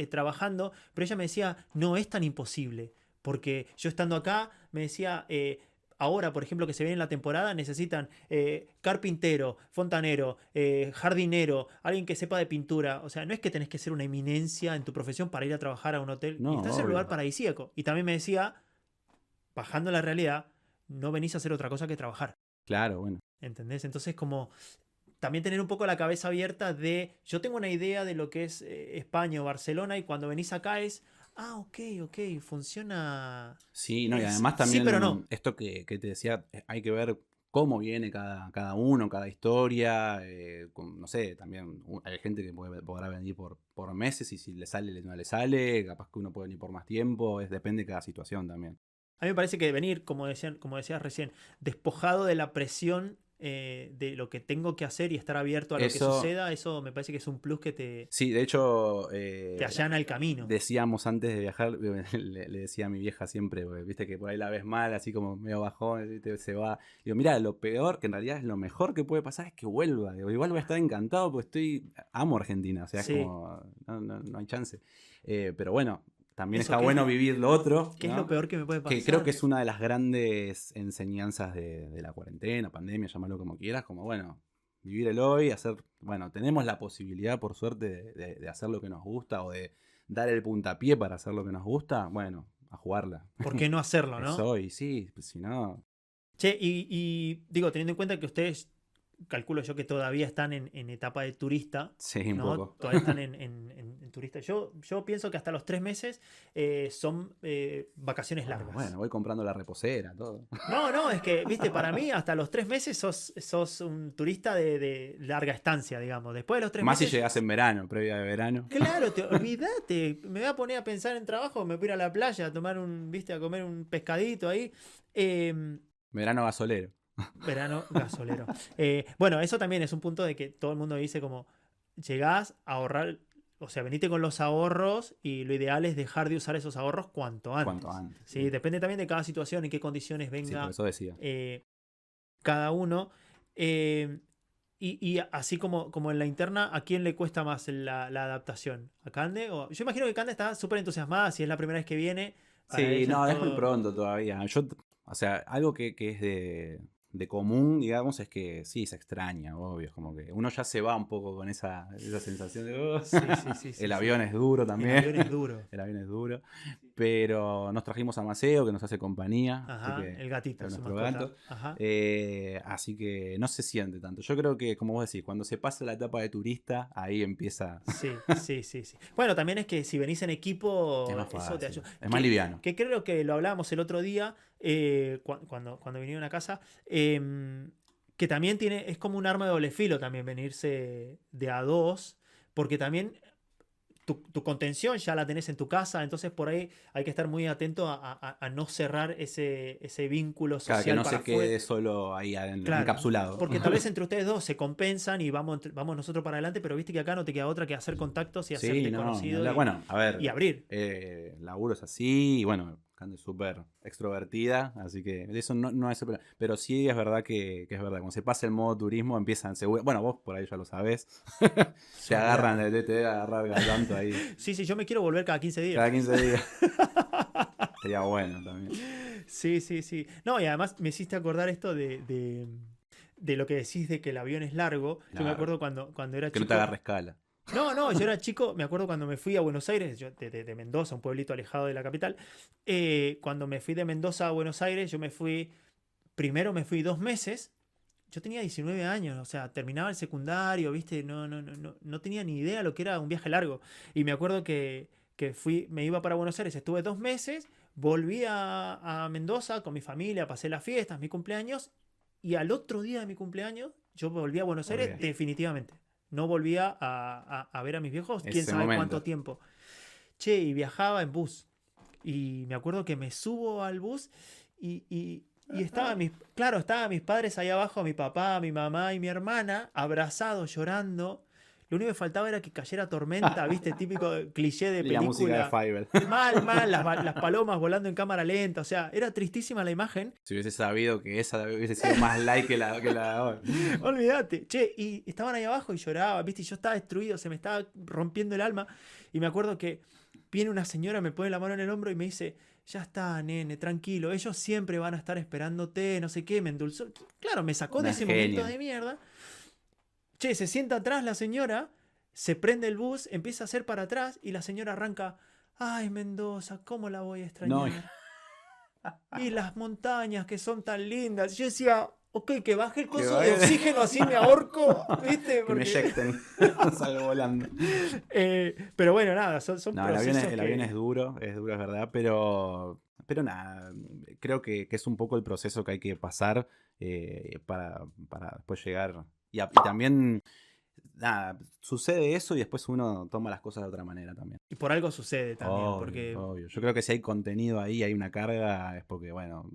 trabajando, pero ella me decía, no es tan imposible, porque yo estando acá, me decía, ahora, por ejemplo, que se viene en la temporada, necesitan carpintero, fontanero, jardinero, alguien que sepa de pintura. O sea, no es que tenés que ser una eminencia en tu profesión para ir a trabajar a un hotel. No, Y estás en un lugar obvio. paradisíaco. Y también me decía, bajando la realidad, no venís a hacer otra cosa que trabajar. Claro, bueno. ¿Entendés? Entonces, como también tener un poco la cabeza abierta de, yo tengo una idea de lo que es España o Barcelona y cuando venís acá es, ok, ok, funciona. Sí, no, y Es además sí, pero no. también esto que te decía, hay que ver cómo viene cada uno, cada historia. No sé, también hay gente que podrá venir por meses y si le sale, no le sale. Capaz que uno puede venir por más tiempo. Depende de cada situación también. A mí me parece que venir, como decías recién, despojado de la presión de lo que tengo que hacer y estar abierto a lo que Eso, suceda, eso me parece que es un plus que sí, de hecho, te allana el camino. decíamos antes de viajar, le decía a mi vieja siempre, porque viste que por ahí la ves mal, así como medio bajón, ¿viste? Se va. Digo, mira, lo peor, que en realidad es lo mejor que puede pasar, es que vuelva. Digo, igual voy a estar encantado porque amo Argentina, o sea, es Sí, como, no hay chance. Pero bueno, también eso está bueno vivir lo otro, qué es lo ¿no? peor que me puede Que creo que pasar. es una de las grandes enseñanzas de la cuarentena, pandemia, llámalo como quieras, como bueno, vivir el hoy, bueno, tenemos la posibilidad por suerte de hacer lo que nos gusta o de dar el puntapié para hacer lo que nos gusta, bueno, a jugarla. ¿Por qué no hacerlo, Es no? hoy, sí, pues si no, Che, y digo, teniendo en cuenta que ustedes, calculo yo que todavía están en etapa de turista, sí, un ¿no? poco. Todavía están en turista. Yo pienso que hasta los 3 meses son vacaciones Ah, largas. bueno, voy comprando la reposera, todo. No, es que, viste, para mí hasta los 3 meses sos un turista de larga estancia, digamos. Después de los tres Más si meses, llegas en verano, previa de verano. claro, te olvídate, me voy a poner a pensar en trabajo, me voy a ir a la playa a tomar viste, a comer un pescadito ahí. Verano gasolero. Verano gasolero. Bueno, eso también es un punto de que todo el mundo dice como, llegás a ahorrar o sea, venite con los ahorros y lo ideal es dejar de usar esos ahorros cuanto antes. Cuanto antes. Sí, depende también de cada situación, en qué condiciones Sí, por venga eso decía. cada uno. Eh, y así como en la interna, ¿a quién le cuesta más la adaptación? ¿A Cande? Yo imagino que Cande está súper entusiasmada, si es la primera vez que viene, para Sí, ella es no, es muy todo... pronto todavía. O sea, algo que es de común, digamos, es que sí, se extraña, obvio. Es como que uno ya se va un poco con esa sensación de... "Oh". Sí, sí, sí, sí, El sí. avión es duro El también. avión es duro. El avión es duro. Pero nos trajimos a Maceo, que nos hace compañía. Así Ajá, que el gatito, es su nuestro mascota. gato. Ajá. Así que no se siente tanto. Yo creo que, como vos decís, cuando se pasa la etapa de turista, ahí empieza. Sí, sí, sí, sí. Bueno, también es que si venís en Es equipo, más eso te fácil. ayuda. Es más liviano. Que creo que lo hablábamos el otro día, cuando vinieron a casa, que también es como un arma de doble filo también venirse de a dos, porque también tu contención ya la tenés en tu casa, entonces por ahí hay que estar muy atento a no cerrar ese vínculo Claro, que social no para se afuera. quede solo ahí Claro, encapsulado. porque tal vez entre ustedes dos se compensan y vamos nosotros para adelante, pero viste que acá no te queda otra que hacer contactos y Sí, hacerte no, ni conocido hablar. Bueno, a y ver, abrir. el laburo es así, y bueno, Cande es súper extrovertida, así que de eso no es... Pero sí es verdad que es verdad, cuando se pasa el modo turismo empiezan seguro... Bueno, vos por ahí ya lo sabés, Sí, te agarran, olvídate. te debe agarrar tanto ahí Sí, sí, yo me quiero volver cada 15 días. cada 15 días. Sería bueno también. Sí, sí, sí. No, y además me hiciste acordar esto de lo que decís de que el avión es largo. Yo me Claro, acuerdo cuando era que no te chico. agarre escala. No, no, yo era chico, me acuerdo cuando me fui a Buenos Aires, yo de Mendoza, un pueblito alejado de la capital. Cuando me fui de Mendoza a Buenos Aires, primero me fui 2 meses. Yo tenía 19 años, o sea, terminaba el secundario, ¿viste? No tenía ni idea lo que era un viaje largo. Y me acuerdo que me iba para Buenos Aires, estuve 2 meses, volví a Mendoza con mi familia, pasé las fiestas, mi cumpleaños, y al otro día de mi cumpleaños yo volví a Buenos Aires Olvidé. definitivamente. No volvía a ver a mis viejos, quién Ese sabe cuánto momento. tiempo. Che, y viajaba en bus. Y me acuerdo que me subo al bus y estaban mis padres ahí abajo, mi papá, mi mamá y mi hermana, abrazados, llorando. Lo único que faltaba era que cayera tormenta, ¿viste? Típico cliché de Y la música de película. Fievel. Mal, mal, las palomas volando en cámara lenta. O sea, era tristísima la imagen. Si hubiese sabido que esa hubiese sido más like que la de ahora. Olvídate. Che, y estaban ahí abajo y lloraba, ¿viste? Y yo estaba destruido, se me estaba rompiendo el alma. Y me acuerdo que viene una señora, me pone la mano en el hombro y me dice, ya está, nene, tranquilo, ellos siempre van a estar esperándote, no sé qué, me endulzó. Claro, me sacó de Una ese momento genia. de mierda. Che, se sienta atrás la señora, se prende el bus, empieza a hacer para atrás y la señora arranca, ay, Mendoza, ¿cómo la voy a No, extrañar? Y las montañas que son tan lindas. Yo decía, ok, que baje el que coso de vaya. oxígeno, así me ahorco, ¿viste? Que me Porque... eyecten. Salgo volando. pero bueno, nada, son No, procesos el avión es duro, es verdad, pero nada, creo que es un poco el proceso que hay que pasar para después llegar. Y también, nada, sucede eso y después uno toma las cosas de otra manera también. Y por algo sucede también, Obvio, porque obvio. Yo creo que si hay contenido ahí, hay una carga, es porque, bueno,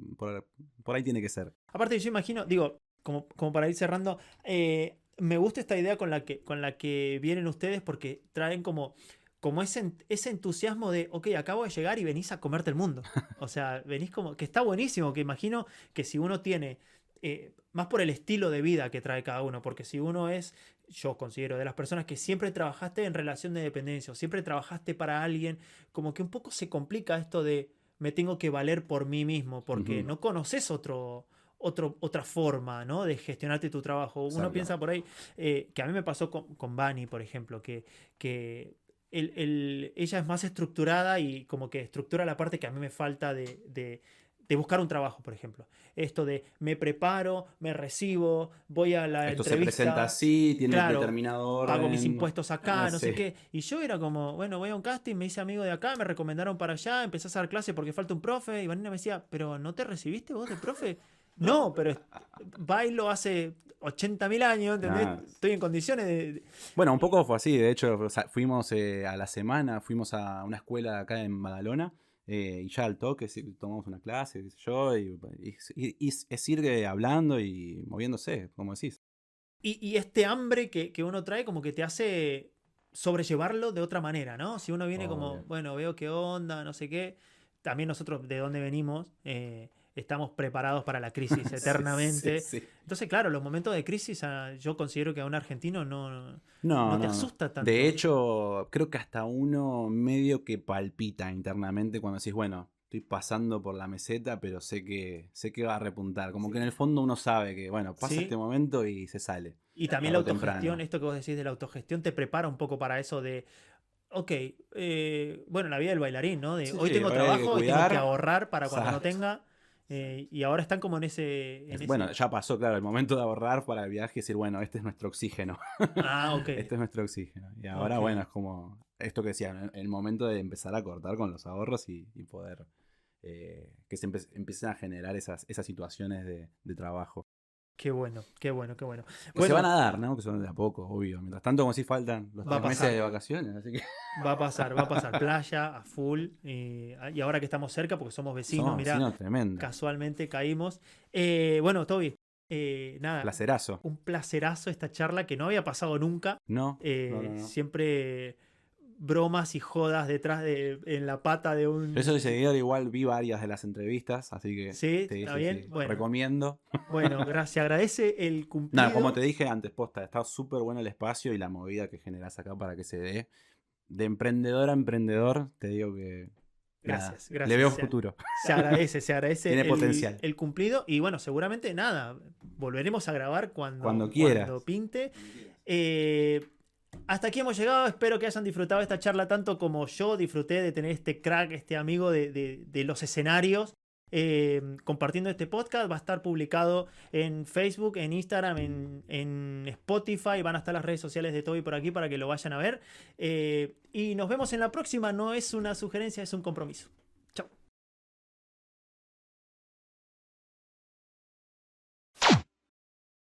por ahí tiene que ser. aparte yo imagino, digo, como para ir cerrando, me gusta esta idea con la que vienen ustedes porque traen como ese entusiasmo de, ok, acabo de llegar y venís a comerte el mundo. O sea, venís como, que está buenísimo, que imagino que si uno tiene, más por el estilo de vida que trae cada uno, porque si uno es, yo considero, de las personas que siempre trabajaste en relación de dependencia, o siempre trabajaste para alguien, como que un poco se complica esto de me tengo que valer por mí mismo, porque Ujú. no conoces otra forma, ¿no? De gestionarte tu trabajo. Uno Exacto. piensa por ahí, que a mí me pasó con Bunny, por ejemplo, que ella es más estructurada y como que estructura la parte que a mí me falta de buscar un trabajo, por ejemplo. Esto de me preparo, me recibo, voy a la Esto se presenta entrevista, así, tiene claro, determinado pago mis orden. impuestos acá, no sé Sí. qué. Y yo era como, bueno, voy a un casting, me hice amigo de acá, me recomendaron para allá, empecé a dar clase porque falta un profe. Y Vanina me decía, ¿pero no te recibiste vos de profe? No, pero bailo hace 80.000 años, ¿entendés? Nada. Estoy en condiciones de... Bueno, un poco fue así. De hecho, o sea, fuimos a la semana, fuimos a una escuela acá en Badalona. Y ya al toque tomamos una clase, qué sé yo, y es ir hablando y moviéndose, como decís. Y este hambre que uno trae como que te hace sobrellevarlo de otra manera, ¿no? Si uno viene como, Obvio. bueno, veo qué onda, no sé qué, también nosotros de dónde venimos, estamos preparados para la crisis Sí, sí, eternamente. sí. Entonces, claro, los momentos de crisis, yo considero que a un argentino No, no te no, no. asusta De tanto. hecho, creo que hasta uno medio que palpita internamente cuando decís, bueno, estoy pasando por la meseta, pero sé que va a repuntar. Como que en el fondo uno sabe que, bueno, pasa este ¿Sí? momento y se sale, Y también la tarde o autogestión, temprano. esto que vos decís de la autogestión, te prepara un poco para eso de, ok, bueno, la vida del bailarín, ¿no? De Sí, hoy sí, tengo ahora hay que trabajo, hoy tengo que cuidar. ahorrar para cuando no Exacto. tenga. Y ahora están como en ese, Bueno, ya pasó, claro, el momento de ahorrar para el viaje y decir, bueno, este es nuestro oxígeno. Ah, ok, Este es nuestro oxígeno. Y ahora, ok. bueno, es como esto que decía, el momento de empezar a cortar con los ahorros y poder que se empiecen a generar esas situaciones de trabajo. Qué bueno, qué bueno, qué bueno. Que se van Bueno, a dar, ¿no? Que son de a poco, obvio. Mientras tanto, como si faltan los va a 3 meses pasar, de vacaciones, así que va a pasar, va a pasar. Playa a full. Y ahora que estamos cerca, porque somos vecinos, somos mirá, vecinos tremendo. casualmente caímos. Bueno, Toby, nada, Placerazo. un placerazo esta charla que no había pasado nunca. No, no, no, no. Siempre bromas y jodas detrás en la pata de Yo soy un... seguidor, igual vi varias de las entrevistas, así que Sí, sí, ¿está sí, bien? sí. Bueno, Recomiendo. bueno, gracias. Se agradece el Nada, como te cumplido. dije antes, posta, está súper bueno el espacio y la movida que generás acá para que se dé. De emprendedor a emprendedor, te digo que nada, Gracias, le gracias. veo futuro. Se agradece Tiene potencial. el cumplido. Y bueno, seguramente nada, volveremos a grabar Cuando cuando quieras. pinte. Eh, Hasta aquí hemos llegado. Espero que hayan disfrutado esta charla tanto como yo disfruté de tener este crack, este amigo de los escenarios. Compartiendo este podcast. Va a estar publicado en Facebook, en Instagram, en Spotify. Van a estar las redes sociales de Toby por aquí para que lo vayan a ver. Y nos vemos en la próxima. No es una sugerencia, es un compromiso.